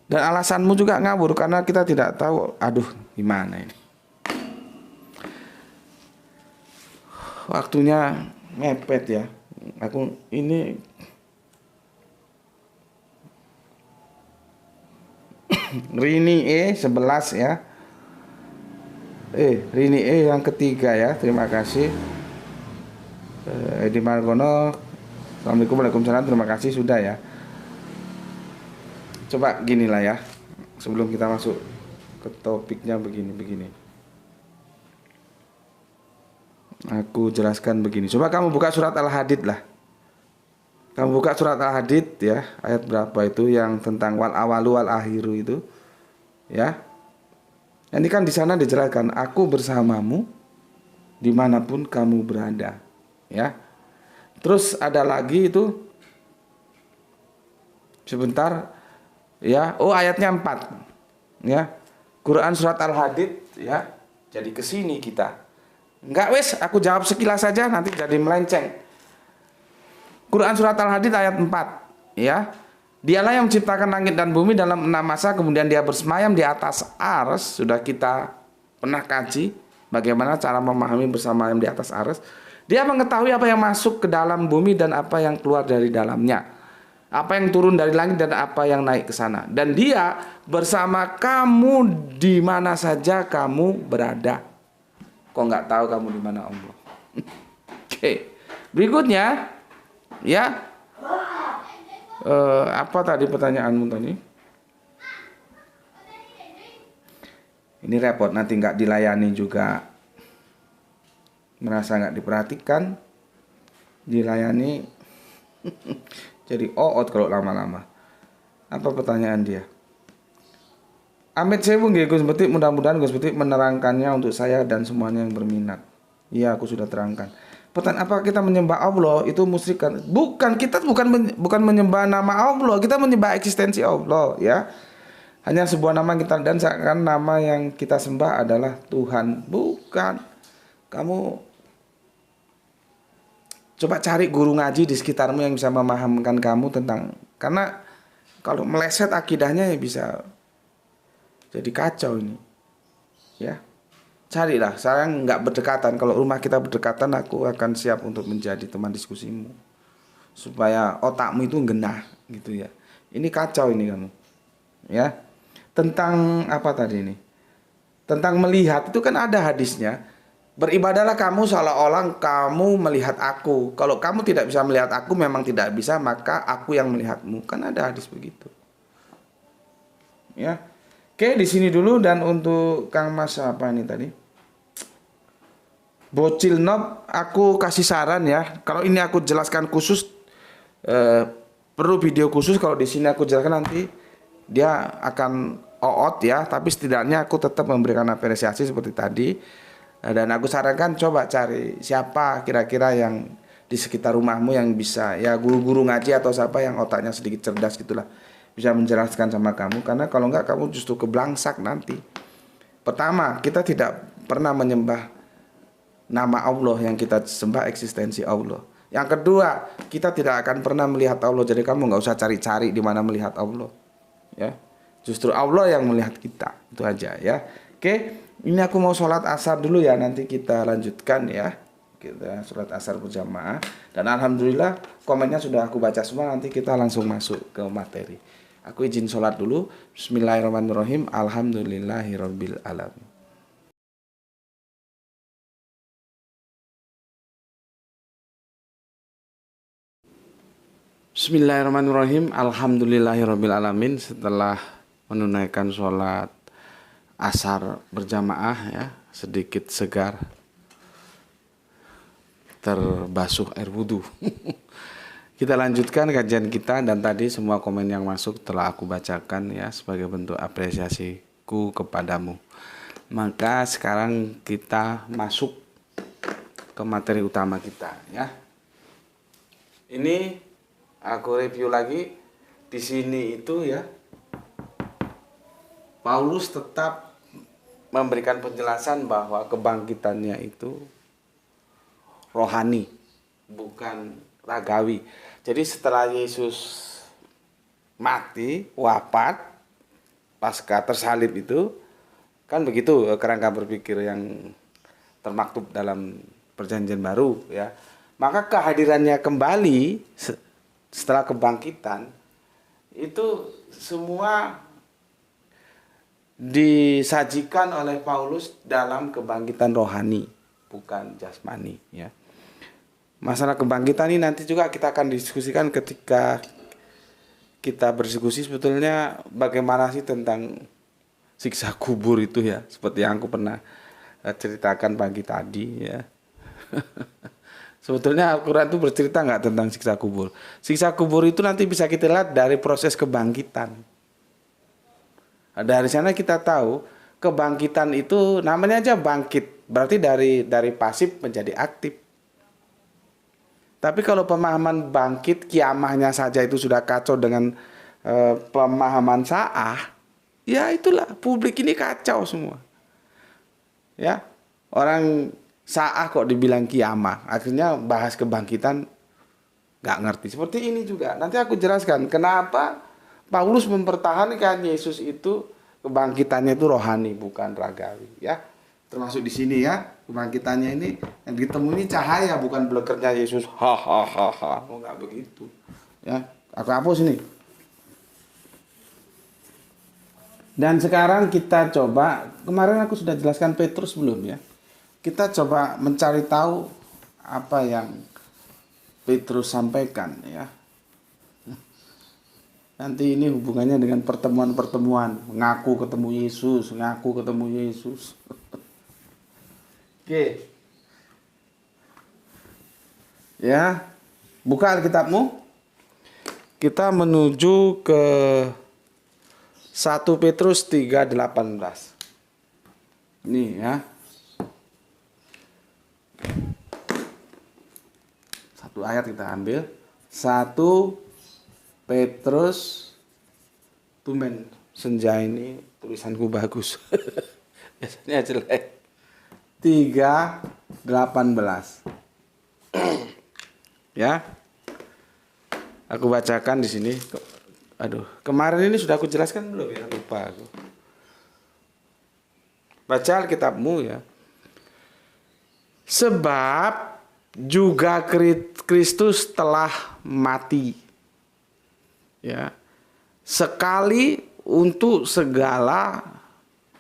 A: Dan alasanmu juga ngawur karena kita tidak tahu. Aduh, gimana ini? Waktunya mepet ya. Aku ini Rini E11 ya. Rini E yang ketiga ya. Terima kasih. Edi Margono. Assalamualaikum, waalaikumsalam. Terima kasih sudah ya. Coba ginilah ya. Sebelum kita masuk ke topiknya begini. Aku jelaskan begini. Coba kamu buka surat Al-Hadid lah. Kamu buka surat Al-Hadid ya, ayat berapa itu yang tentang wal awalu wal akhiru itu. Ya. Ini kan di sana dijelaskan, aku bersamamu dimanapun kamu berada. Ya. Terus ada lagi itu sebentar ya. Oh, ayatnya 4. Ya. Quran surat Al-Hadid ya. Jadi kesini kita. Enggak wes, aku jawab sekilas saja nanti jadi melenceng. Quran surat Al-Hadid ayat 4 ya. Dialah yang menciptakan langit dan bumi dalam 6 masa, kemudian dia bersemayam di atas ars. Sudah kita pernah kaji bagaimana cara memahami bersemayam di atas ars. Dia mengetahui apa yang masuk ke dalam bumi dan apa yang keluar dari dalamnya, apa yang turun dari langit dan apa yang naik ke sana. Dan dia bersama kamu di mana saja kamu berada. Kok nggak tahu kamu di mana Allah? Oke. Berikutnya ya. Apa tadi pertanyaanmu tadi? Ini repot, nanti nggak dilayani juga. Merasa nggak diperhatikan, dilayani jadi oot kalau lama-lama. Apa pertanyaan dia? Amit sewu nggih Gus Betik, mudah-mudahan Gus Betik menerangkannya untuk saya dan semuanya yang berminat. Iya, aku sudah terangkan. Pertanyaan, apakah kita menyembah Allah itu musyrik kan? Bukan, kita bukan menyembah nama Allah, kita menyembah eksistensi Allah ya. Hanya sebuah nama kita, dan seakan nama yang kita sembah adalah Tuhan. Bukan. Kamu coba cari guru ngaji di sekitarmu yang bisa memahamkan kamu tentang, karena kalau meleset akidahnya ya bisa jadi kacau ini. Ya. Carilah, saya nggak berdekatan. Kalau rumah kita berdekatan, aku akan siap untuk menjadi teman diskusimu. Supaya otakmu itu genah gitu ya. Ini kacau ini kamu. Ya. Tentang apa tadi ini? Tentang melihat, itu kan ada hadisnya. Beribadahlah kamu seolah-olah kamu melihat aku. Kalau kamu tidak bisa melihat aku, memang tidak bisa, maka aku yang melihatmu. Kan ada hadis begitu. Ya. Oke, di sini dulu. Dan untuk Kang Mas apa ini tadi? Bocil Nob, aku kasih saran ya. Kalau ini aku jelaskan khusus, perlu video khusus. Kalau di sini aku jelaskan nanti dia akan oot ya. Tapi setidaknya aku tetap memberikan apresiasi seperti tadi. Dan aku sarankan coba cari siapa kira-kira yang di sekitar rumahmu yang bisa, ya guru-guru ngaji atau siapa yang otaknya sedikit cerdas gitulah, bisa menjelaskan sama kamu. Karena kalau enggak kamu justru keblangsak nanti. Pertama, kita tidak pernah menyembah nama Allah, yang kita sembah eksistensi Allah. Yang kedua, kita tidak akan pernah melihat Allah. Jadi kamu nggak usah cari-cari di mana melihat Allah. Ya, justru Allah yang melihat kita. Itu aja ya. Oke, ini aku mau sholat asar dulu ya. Nanti kita lanjutkan ya. Kita sholat asar berjamaah. Dan alhamdulillah komennya sudah aku baca semua. Nanti kita langsung masuk ke materi. Aku izin sholat dulu. Bismillahirrahmanirrahim. Alhamdulillahirabbil alamin. Bismillahirrahmanirrahim. Alhamdulillahirabbil alamin. Setelah menunaikan sholat asar berjamaah ya, sedikit segar, terbasuh air wudhu. Kita lanjutkan kajian kita, dan tadi semua komen yang masuk telah aku bacakan ya sebagai bentuk apresiasiku kepadamu. Maka sekarang kita masuk ke materi utama kita ya. Ini aku review lagi di sini itu ya. Paulus tetap memberikan penjelasan bahwa kebangkitannya itu rohani, bukan ragawi. Jadi setelah Yesus mati, wafat, pasca tersalib itu, kan begitu kerangka berpikir yang termaktub dalam Perjanjian Baru ya. Maka kehadirannya kembali setelah kebangkitan itu semua disajikan oleh Paulus dalam kebangkitan rohani, bukan jasmani ya. Masalah kebangkitan ini nanti juga kita akan diskusikan ketika kita berdiskusi sebetulnya bagaimana sih tentang siksa kubur itu ya, seperti yang aku pernah ceritakan pagi tadi ya. Sebetulnya Al-Quran itu bercerita nggak tentang siksa kubur? Siksa kubur itu nanti bisa kita lihat dari proses kebangkitan. Dari sana kita tahu kebangkitan itu namanya aja bangkit, berarti dari pasif menjadi aktif. Tapi kalau pemahaman bangkit kiamahnya saja itu sudah kacau dengan pemahaman Sa'ah, ya itulah publik ini kacau semua. Ya, orang Sa'ah kok dibilang kiamah, akhirnya bahas kebangkitan nggak ngerti. Seperti ini juga. Nanti aku jelaskan kenapa Paulus mempertahankan Yesus itu kebangkitannya itu rohani bukan ragawi. Ya, termasuk di sini ya. Kebangkitannya ini yang ditemu ini cahaya, bukan blekernya Yesus. Hahaha. Oh, enggak begitu. Ya, aku hapus ini. Dan sekarang kita coba, kemarin aku sudah jelaskan Petrus belum ya? Kita coba mencari tahu apa yang Petrus sampaikan ya. Nanti ini hubungannya dengan pertemuan-pertemuan, ngaku ketemu Yesus. Oke. Ya, buka Alkitabmu. Kita menuju ke 1 Petrus 3:18. Ini ya. Satu ayat kita ambil. 1 Petrus, tumben senja ini tulisanku bagus. Biasanya jelek. 3:18. Ya. Aku bacakan di sini. Aduh, kemarin ini sudah aku jelaskan belum ya? Lupa aku. Baca Alkitabmu ya. Sebab juga Kristus telah mati. Ya. Sekali untuk segala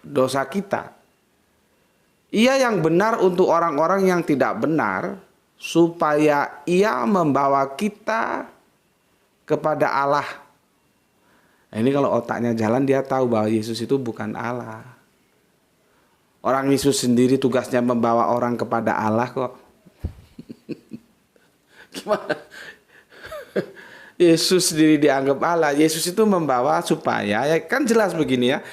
A: dosa kita. Ia yang benar untuk orang-orang yang tidak benar, supaya ia membawa kita kepada Allah. Nah, ini kalau otaknya jalan, dia tahu bahwa Yesus itu bukan Allah. Orang Yesus sendiri tugasnya membawa orang kepada Allah kok. Gimana? Yesus sendiri dianggap Allah. Yesus itu membawa supaya, ya kan jelas begini ya.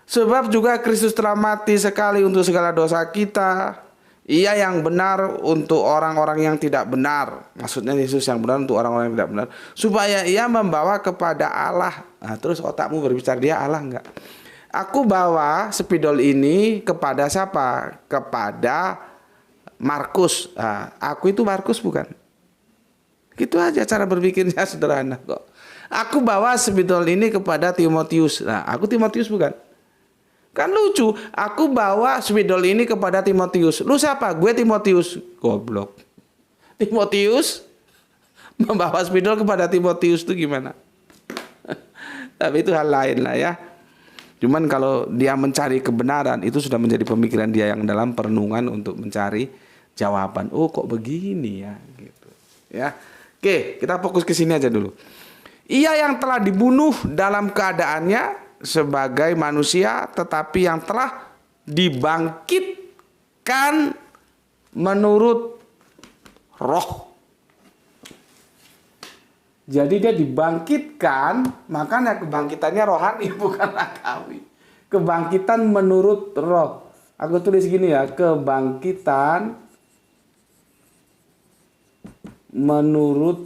A: Sebab juga Kristus telah mati sekali untuk segala dosa kita. Ia yang benar untuk orang-orang yang tidak benar. Maksudnya Yesus yang benar untuk orang-orang yang tidak benar. Supaya ia membawa kepada Allah. Nah, terus otakmu berbicara, dia Allah enggak? Aku bawa spidol ini kepada siapa? Kepada Markus. Nah, aku itu Markus bukan? Gitu aja cara berpikirnya, sederhana kok. Aku bawa spidol ini kepada Timotius. Nah, aku Timotius bukan? Kan lucu, aku bawa spidol ini kepada Timotius. Lu siapa? Gue Timotius. Goblok. Timotius membawa spidol kepada Timotius itu gimana? Tapi itu hal lain lah ya. Cuman kalau dia mencari kebenaran, itu sudah menjadi pemikiran dia yang dalam perenungan untuk mencari jawaban. Oh, kok begini ya gitu. Ya. Oke, kita fokus ke sini aja dulu. Ia yang telah dibunuh dalam keadaannya sebagai manusia, tetapi yang telah dibangkitkan menurut roh. Jadi dia dibangkitkan, makanya kebangkitannya rohani bukan ragawi. Kebangkitan menurut roh. Aku tulis gini ya, kebangkitan menurut,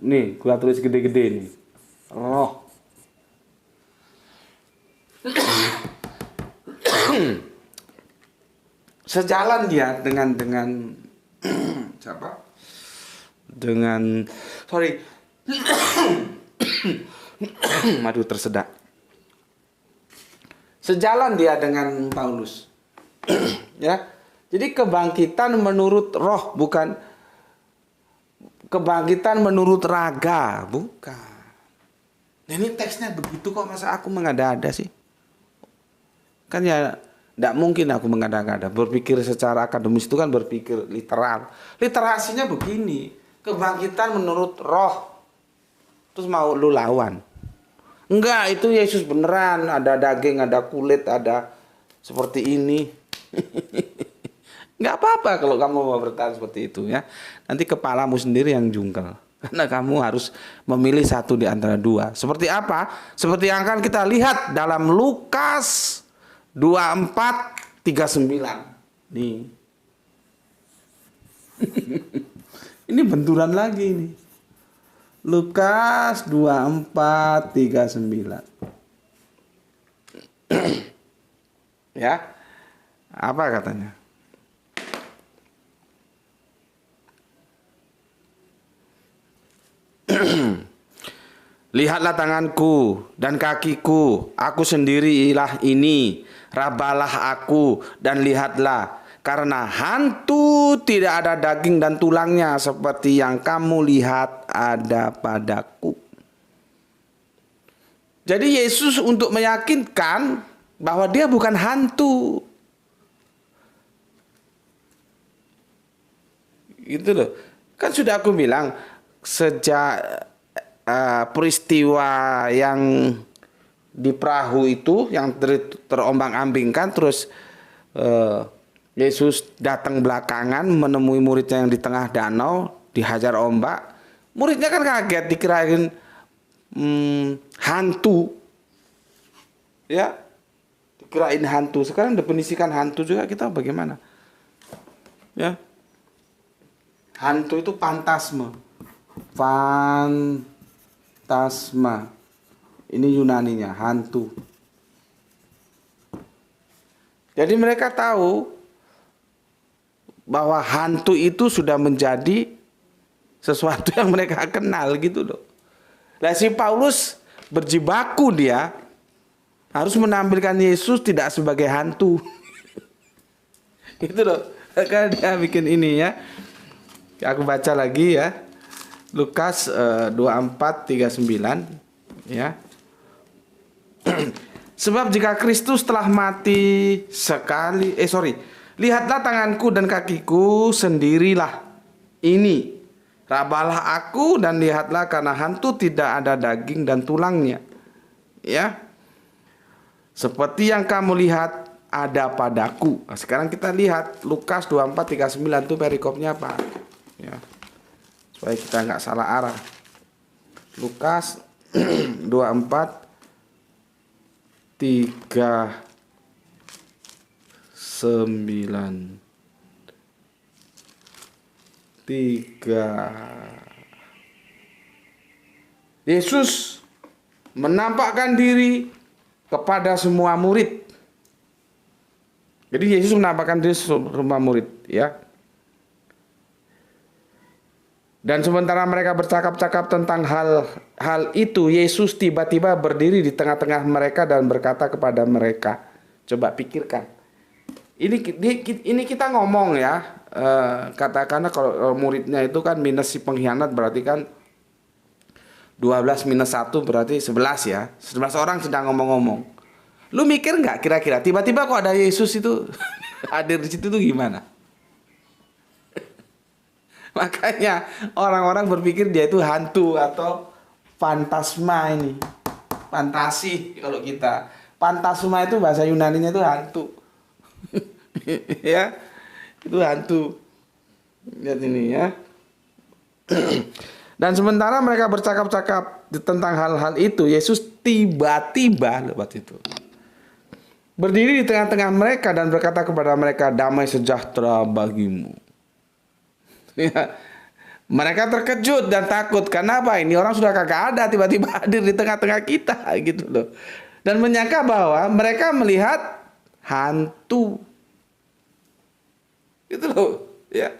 A: nih gua tulis gede-gede nih, roh. Sejalan dia dengan siapa? Aduh tersedak. Sejalan dia dengan Paulus. Ya. Jadi kebangkitan menurut roh, bukan kebangkitan menurut raga, bukan. Nah, ini teksnya begitu kok, masa aku mengada-ada sih? Kan ya tidak mungkin aku mengada-ada. Berpikir secara akademis itu kan berpikir literal. Literasinya begini, kebangkitan menurut roh. Terus mau lu lawan? Enggak, itu Yesus beneran, ada daging, ada kulit, ada seperti ini. Enggak apa-apa kalau kamu mau bertahan seperti itu ya. Nanti kepalamu sendiri yang jungkel. Karena kamu harus memilih satu di antara dua. Seperti apa? Seperti yang akan kita lihat dalam Lukas 24:39. Nih. Ini benturan lagi nih. Lukas 24:39. Ya. Apa katanya? Lihatlah tanganku dan kakiku, aku sendirilah ini. Rabalah aku dan lihatlah, karena hantu tidak ada daging dan tulangnya seperti yang kamu lihat ada padaku. Jadi Yesus untuk meyakinkan bahwa dia bukan hantu. Gitu loh. Kan sudah aku bilang sejak peristiwa yang di perahu itu yang terombang-ambingkan, terus Yesus datang belakangan menemui muridnya yang di tengah danau dihajar ombak. Muridnya kan kaget, dikirain hantu. Ya. Dikirain hantu. Sekarang definisikan hantu juga kita bagaimana? Ya. Hantu itu fantasma. Fantasma. Ini Yunaninya, hantu. Jadi mereka tahu bahwa hantu itu sudah menjadi sesuatu yang mereka kenal gitu loh. Nah, si Paulus berjibaku, dia harus menampilkan Yesus tidak sebagai hantu. Gitu loh. Kan dia bikin ini ya. Aku baca lagi ya. Lukas 24:39 ya. Sebab jika Kristus telah mati sekali, lihatlah tanganku dan kakiku sendirilah ini. Rabalah aku dan lihatlah, karena hantu tidak ada daging dan tulangnya. Ya. Seperti yang kamu lihat ada padaku. Nah, sekarang kita lihat Lukas 24:39 itu perikopnya apa? Ya. Supaya kita nggak salah arah. Lukas 24:39. Yesus menampakkan diri kepada semua murid. Jadi Yesus menampakkan diri semua murid, ya. Dan sementara mereka bercakap-cakap tentang hal itu, Yesus tiba-tiba berdiri di tengah-tengah mereka dan berkata kepada mereka. Coba pikirkan. Ini kita ngomong ya. Katakanlah kalau muridnya itu kan minus si pengkhianat, berarti kan 12 minus 1 berarti 11 ya. 11 orang sedang ngomong-ngomong. Lu mikir nggak kira-kira tiba-tiba kok ada Yesus itu hadir di situ tuh gimana? Makanya orang-orang berpikir dia itu hantu atau fantasma ini. Fantasi kalau kita. Fantasma itu bahasa Yunaninya itu hantu. Ya. Itu hantu. Lihat ini ya. Dan sementara mereka bercakap-cakap tentang hal-hal itu, Yesus tiba-tiba lewat itu berdiri di tengah-tengah mereka dan berkata kepada mereka, damai sejahtera bagimu. Ya. Mereka terkejut dan takut. Kenapa? Ini orang sudah kagak ada, tiba-tiba hadir di tengah-tengah kita gitu loh. Dan menyangka bahwa mereka melihat hantu. Gitu loh, ya.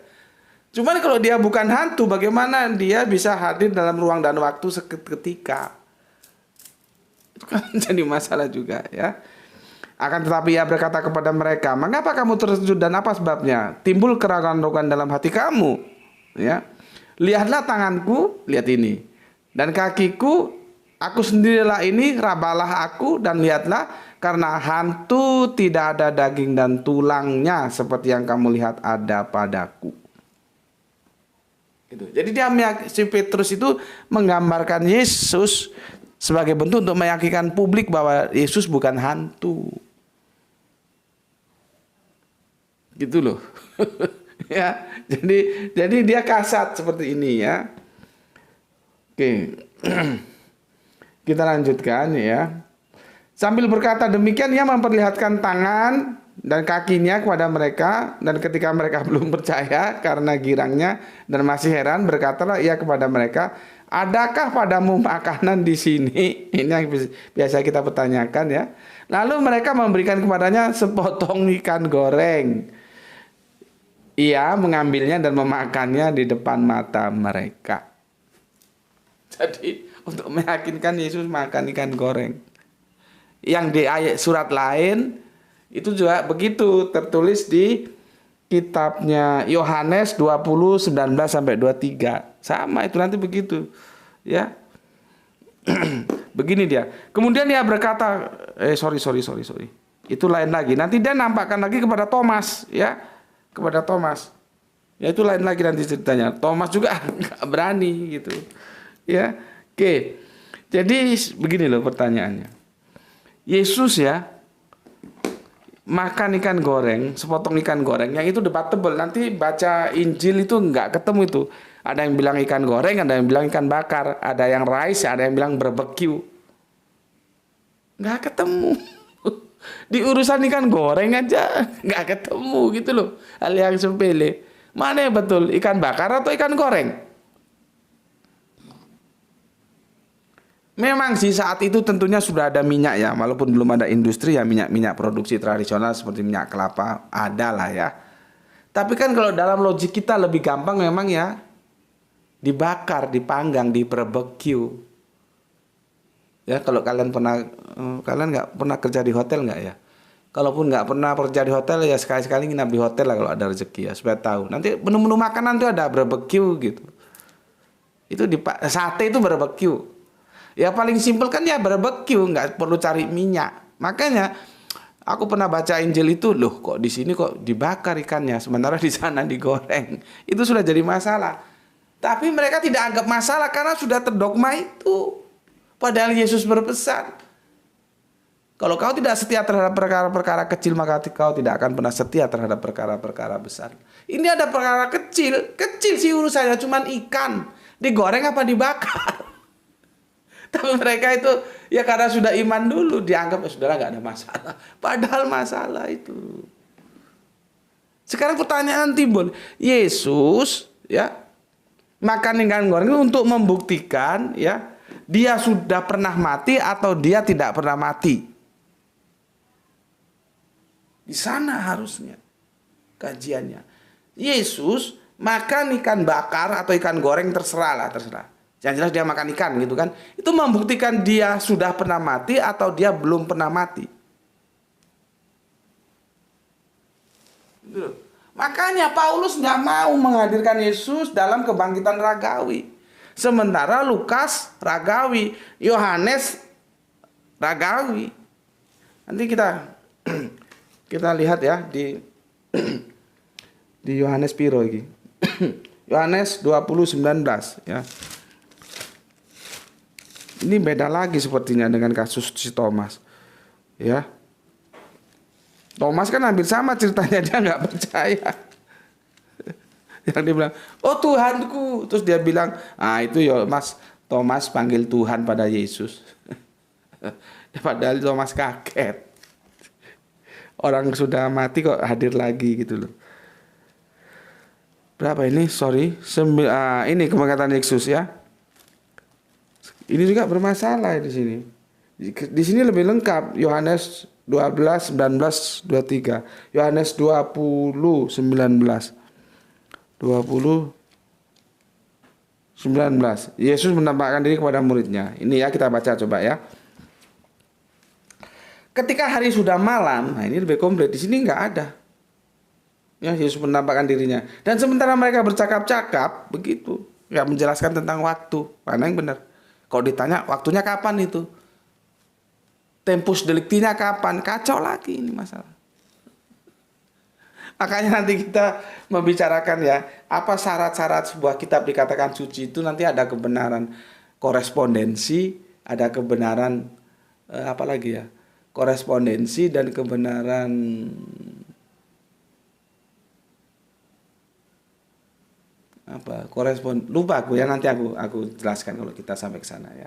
A: Cuman kalau dia bukan hantu, bagaimana dia bisa hadir dalam ruang dan waktu seketika? Itu kan jadi masalah juga, ya. Akan tetapi ia berkata kepada mereka, mengapa kamu terkejut dan apa sebabnya? Timbul keraguan-keraguan dalam hati kamu, ya. Lihatlah tanganku, lihat ini, dan kakiku, aku sendirilah ini, rabalah aku dan lihatlah, karena hantu tidak ada daging dan tulangnya seperti yang kamu lihat ada padaku. Gitu. Jadi si Petrus itu menggambarkan Yesus sebagai bentuk untuk meyakinkan publik bahwa Yesus bukan hantu. Gitu loh. Ya, jadi dia kasat seperti ini ya. Oke. Kita lanjutkan ya. Sambil berkata demikian ia memperlihatkan tangan dan kakinya kepada mereka, dan ketika mereka belum percaya karena girangnya dan masih heran, berkatalah ia kepada mereka, adakah padamu makanan di sini? Ini yang biasa kita pertanyakan ya. Lalu mereka memberikan kepadanya sepotong ikan goreng. Ia mengambilnya dan memakannya di depan mata mereka. Jadi untuk meyakinkan Yesus makan ikan goreng. Yang di ayat surat lain itu juga begitu, tertulis di kitabnya Yohanes 20:19 sampai 23. Sama itu nanti begitu. Ya. Begini dia. Kemudian dia berkata, sorry. Itu lain lagi. Nanti dia nampakkan lagi kepada Thomas, ya. Kepada Thomas. Ya itu lain lagi nanti ceritanya. Thomas juga nggak berani gitu. Ya. Oke. Jadi begini loh pertanyaannya. Yesus ya makan ikan goreng, sepotong ikan goreng yang itu debatable. Nanti baca Injil itu nggak ketemu itu. Ada yang bilang ikan goreng, ada yang bilang ikan bakar, ada yang rice, ada yang bilang barbecue. Nggak ketemu. Di urusan ikan goreng aja nggak ketemu gitu loh. Hal yang sepele. Mana yang betul, ikan bakar atau ikan goreng? Memang sih saat itu tentunya sudah ada minyak ya, walaupun belum ada industri ya, minyak produksi tradisional seperti minyak kelapa ada lah ya. Tapi kan kalau dalam logik kita lebih gampang memang ya dibakar, dipanggang, di barbecue. Ya kalau kalian nggak pernah kerja di hotel nggak ya? Kalaupun nggak pernah kerja di hotel ya sekali-sekali nginap di hotel lah kalau ada rezeki ya, supaya tahu. Nanti menu-menu makanan tuh ada barbecue gitu. Itu sate itu barbecue. Ya paling simpel kan ya barbecue, nggak perlu cari minyak. Makanya aku pernah baca Injil itu, loh kok di sini kok dibakar ikannya, sementara di sana digoreng. Itu sudah jadi masalah. Tapi mereka tidak anggap masalah karena sudah terdogma itu. Padahal Yesus berpesan, kalau kau tidak setia terhadap perkara-perkara kecil, maka kau tidak akan pernah setia terhadap perkara-perkara besar. Ini ada perkara kecil sih urusannya, cuman ikan. Digoreng apa dibakar? Tapi mereka itu ya karena sudah iman dulu dianggap ya sudahlah nggak ada masalah. Padahal masalah itu. Sekarang pertanyaan timbul, Yesus ya makan ikan goreng untuk membuktikan ya dia sudah pernah mati atau dia tidak pernah mati. Di sana harusnya kajiannya. Yesus makan ikan bakar atau ikan goreng terserah. Yang jelas dia makan ikan gitu kan. Itu membuktikan dia sudah pernah mati atau dia belum pernah mati. Gitu. Makanya Paulus nggak mau menghadirkan Yesus dalam kebangkitan ragawi. Sementara Lukas ragawi, Yohanes ragawi. Nanti kita lihat ya di Yohanes piro iki. Yohanes 20:19 ya. Ini beda lagi sepertinya dengan kasus si Thomas. Ya. Thomas kan hampir sama ceritanya, dia nggak percaya. Yang dia bilang, oh Tuhanku. Terus dia bilang, itu ya Mas Thomas panggil Tuhan pada Yesus. Padahal Thomas kaget. Orang sudah mati kok hadir lagi gitu loh. Berapa ini? Sorry. Ini kebangkitan Yesus ya. Ini juga bermasalah di sini. Di sini lebih lengkap. Yohanes 12, 19, 23. Yohanes 20, 19. 20, 19. Yesus menampakkan diri kepada muridnya. Ini ya kita baca coba ya. Ketika hari sudah malam, nah ini lebih komplit. Di sini nggak ada. Ya, Yesus menampakkan dirinya. Dan sementara mereka bercakap-cakap, begitu. Nggak menjelaskan tentang waktu. Mana yang benar? Kalau ditanya waktunya kapan itu? Tempus delictinya kapan? Kacau lagi ini masalah. Makanya nanti kita membicarakan ya, apa syarat-syarat sebuah kitab dikatakan suci itu nanti ada kebenaran korespondensi, ada kebenaran apa lagi ya? Korespondensi dan kebenaran lupa aku ya, nanti aku jelaskan kalau kita sampai ke sana ya.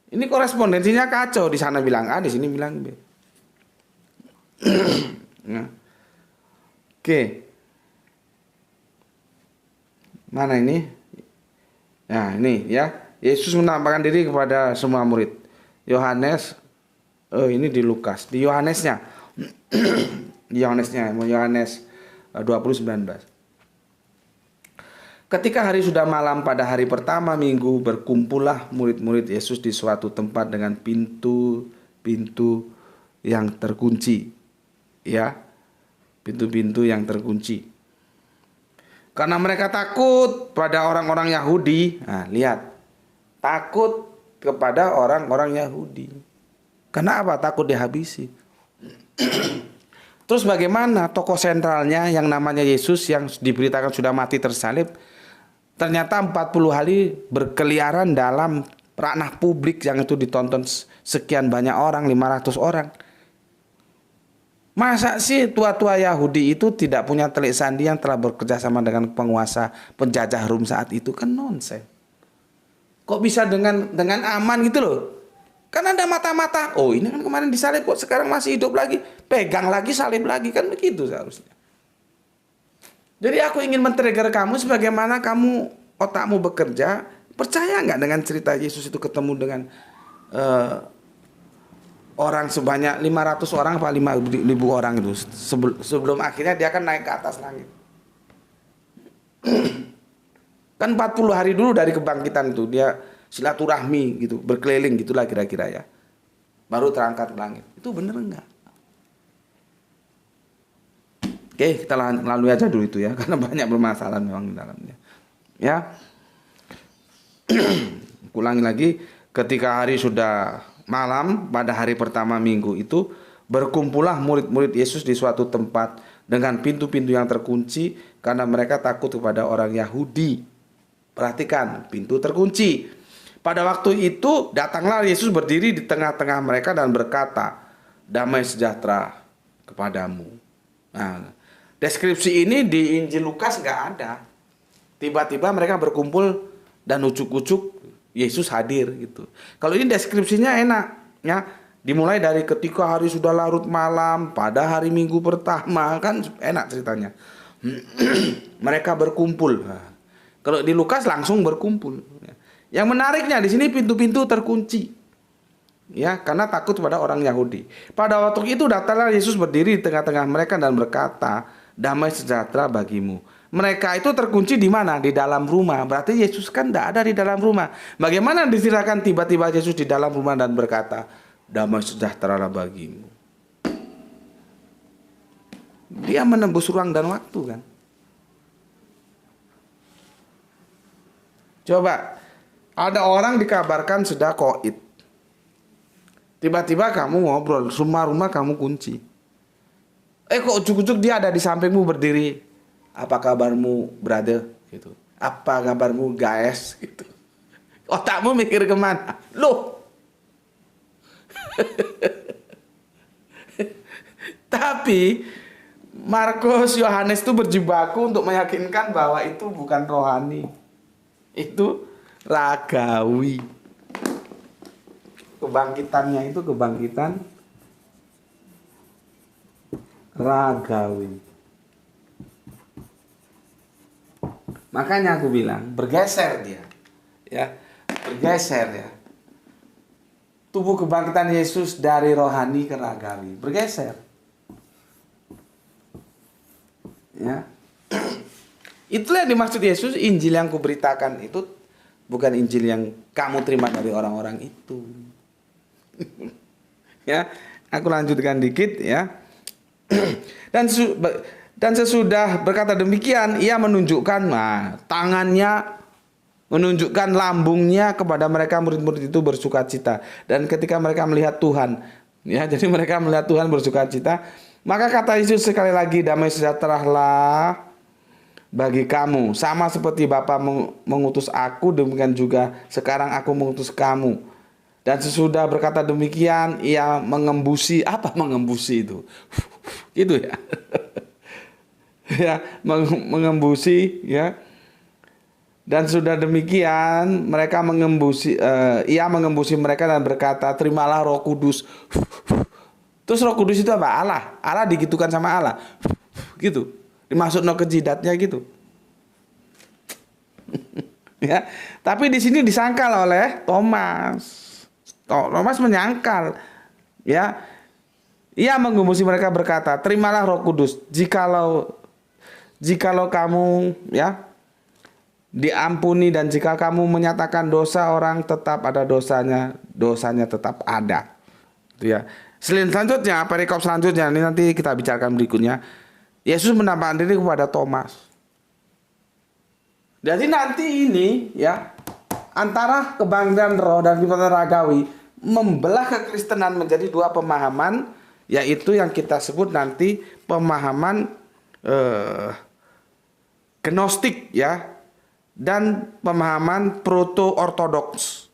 A: Ini korespondensinya kacau, di sana bilang A, di sini bilang B. Nah. Oke. Mana ini? Nah, ini ya. Yesus menampakkan diri kepada semua murid. Yohanes ini di Lukas, di Yohanesnya. Di Yohanesnya, Yohanes 20:19. Ketika hari sudah malam pada hari pertama minggu, berkumpullah murid-murid Yesus di suatu tempat dengan pintu-pintu yang terkunci. Ya, pintu-pintu yang terkunci. Karena mereka takut pada orang-orang Yahudi. Nah, lihat. Takut kepada orang-orang Yahudi. Karena apa? Takut dihabisi. Terus bagaimana tokoh sentralnya yang namanya Yesus yang diberitakan sudah mati tersalib, ternyata 40 hari berkeliaran dalam ranah publik yang itu ditonton sekian banyak orang, 500 orang. Masa sih tua-tua Yahudi itu tidak punya telik sandi yang telah bekerja sama dengan penguasa penjajah Rom saat itu? Kan nonsen. Kok bisa dengan aman gitu loh? Kan ada mata-mata. Oh, ini kan kemarin disalib kok sekarang masih hidup lagi. Pegang lagi, salib lagi, kan begitu seharusnya. Jadi aku ingin men-trigger kamu sebagaimana kamu otakmu bekerja. Percaya nggak dengan cerita Yesus itu ketemu dengan orang sebanyak 500 orang apa 5.000 orang itu sebelum akhirnya dia akan naik ke atas langit. Kan 40 hari dulu dari kebangkitan itu dia silaturahmi gitu, berkeliling gitulah kira-kira ya. Baru terangkat ke langit. Itu bener enggak? Oke, kita lalui aja dulu itu ya, karena banyak permasalahan memang di dalamnya. Ya. Ulangi lagi, ketika hari sudah malam pada hari pertama minggu itu, berkumpullah murid-murid Yesus di suatu tempat dengan pintu-pintu yang terkunci karena mereka takut kepada orang Yahudi. Perhatikan, pintu terkunci. Pada waktu itu datanglah Yesus berdiri di tengah-tengah mereka dan berkata, damai sejahtera kepadamu. Nah, deskripsi ini di Injil Lukas nggak ada. Tiba-tiba mereka berkumpul dan ucuk-ucuk Yesus hadir gitu. Kalau ini deskripsinya enak ya. Dimulai dari ketika hari sudah larut malam pada hari Minggu pertama, kan enak ceritanya. Mereka berkumpul. Nah, kalau di Lukas langsung berkumpul. Yang menariknya di sini pintu-pintu terkunci. Ya, karena takut pada orang Yahudi. Pada waktu itu datanglah Yesus berdiri di tengah-tengah mereka dan berkata, damai sejahtera bagimu. Mereka itu terkunci di mana? Di dalam rumah. Berarti Yesus kan tidak ada di dalam rumah. Bagaimana diceritakan tiba-tiba Yesus di dalam rumah dan berkata, damai sejahtera bagimu. Dia menembus ruang dan waktu kan. Coba, ada orang dikabarkan sudah koid. Tiba-tiba kamu ngobrol, semua rumah kamu kunci. Kok ujuk-ujuk dia ada di sampingmu berdiri. Apa kabarmu, brother? Gitu. Apa kabarmu, guys? Gitu. Otakmu mikir kemana? Loh. Tapi Markus, Yohanes itu berjibaku untuk meyakinkan bahwa itu bukan rohani. Itu ragawi. Kebangkitannya itu kebangkitan ragawi. Makanya aku bilang bergeser dia. Ya, bergeser ya. Tubuh kebangkitan Yesus dari rohani ke ragawi, bergeser. Ya. Itulah yang dimaksud Yesus, Injil yang kuberitakan itu bukan Injil yang kamu terima dari orang-orang itu. Ya, aku lanjutkan dikit ya. Dan sesudah berkata demikian, ia menunjukkan tangannya, menunjukkan lambungnya kepada mereka murid-murid itu bersukacita. Dan ketika mereka melihat Tuhan, ya, jadi mereka melihat Tuhan bersukacita. Maka kata Yesus sekali lagi, damai sejahteralah bagi kamu. Sama seperti Bapa mengutus aku, demikian juga sekarang aku mengutus kamu. Dan sesudah berkata demikian, ia mengembusi. Apa mengembusi itu? Itu ya. Ya, mengembusi ya. Dan sudah demikian mereka mengembusi, ia mengembusi mereka dan berkata, terimalah Roh Kudus. Terus Roh Kudus itu apa? Allah. Allah digitukan sama Allah. Gitu. Dimaksud no ke jidatnya gitu. Ya. Tapi di sini disangkal oleh Thomas. Thomas menyangkal. Ya. Ia mengembusi mereka berkata, terimalah Roh Kudus. Jikalau kamu ya diampuni dan jika kamu menyatakan dosa orang, tetap ada dosanya tetap ada. Itu ya. Selanjutnya, perikop selanjutnya ini nanti kita bicarakan berikutnya. Yesus menampakkan diri kepada Thomas. Jadi nanti ini ya, antara kebangkitan roh dan kebangkitan ragawi membelah kekristenan menjadi dua pemahaman, yaitu yang kita sebut nanti pemahaman gnostik ya, dan pemahaman proto-ortodoks.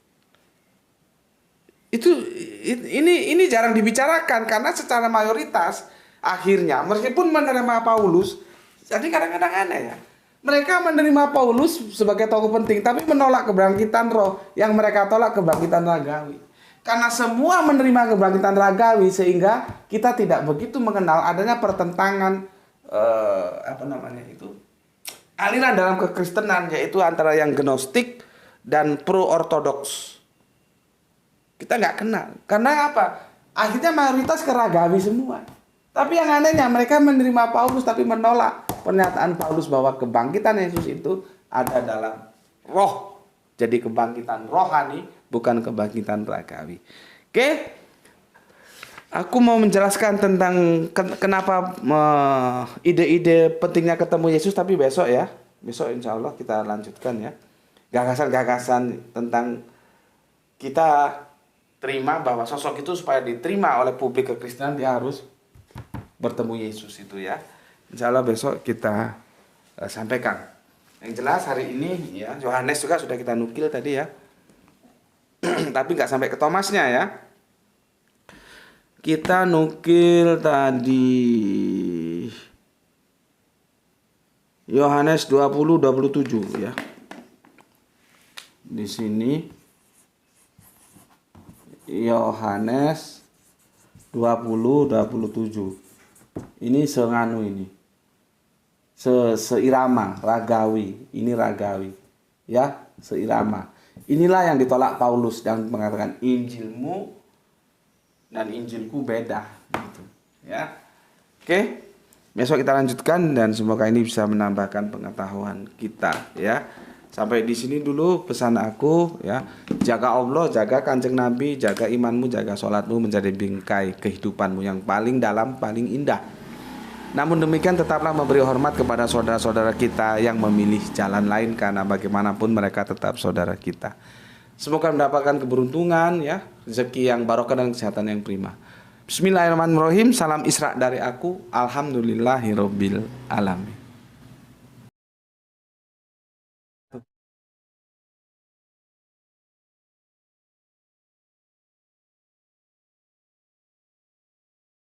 A: Ini jarang dibicarakan karena secara mayoritas akhirnya meskipun menerima Paulus, jadi kadang-kadang aneh ya. Mereka menerima Paulus sebagai tokoh penting tapi menolak kebangkitan roh, yang mereka tolak kebangkitan ragawi. Karena semua menerima kebangkitan ragawi sehingga kita tidak begitu mengenal adanya pertentangan aliran dalam kekristenan, yaitu antara yang gnostik dan pro-ortodoks. Kita nggak kenal. Karena apa? Akhirnya mayoritas keragawi semua. Tapi yang anehnya mereka menerima Paulus tapi menolak pernyataan Paulus bahwa kebangkitan Yesus itu ada dalam roh. Jadi kebangkitan rohani, bukan kebangkitan ragawi. Oke? Aku mau menjelaskan tentang kenapa ide-ide pentingnya ketemu Yesus, tapi besok ya. Besok insya Allah kita lanjutkan ya. Gagasan-gagasan tentang kita terima bahwa sosok itu supaya diterima oleh publik kekristenan dia harus bertemu Yesus itu ya. Insya Allah besok kita sampaikan. Yang jelas hari ini ya, Yohanes juga sudah kita nukil tadi ya. Tapi nggak sampai ke Thomasnya ya. Kita nukil tadi Yohanes 20:27 ya. Di sini Yohanes 20:27. Ini senganu ini. Seirama, ragawi. Ini ragawi. Ya, seirama. Inilah yang ditolak Paulus yang mengatakan Injilmu dan Injilku beda gitu. Ya. Oke. Besok kita lanjutkan dan semoga ini bisa menambahkan pengetahuan kita ya. Sampai di sini dulu pesan aku ya. Jaga Allah, jaga Kanjeng Nabi, jaga imanmu, jaga sholatmu menjadi bingkai kehidupanmu yang paling dalam, paling indah. Namun demikian tetaplah memberi hormat kepada saudara-saudara kita yang memilih jalan lain, karena bagaimanapun mereka tetap saudara kita. Semoga mendapatkan keberuntungan ya, rezeki yang barokah dan kesehatan yang prima. Bismillahirrahmanirrahim. Salam Isra dari aku. Alhamdulillahirabbil alamin.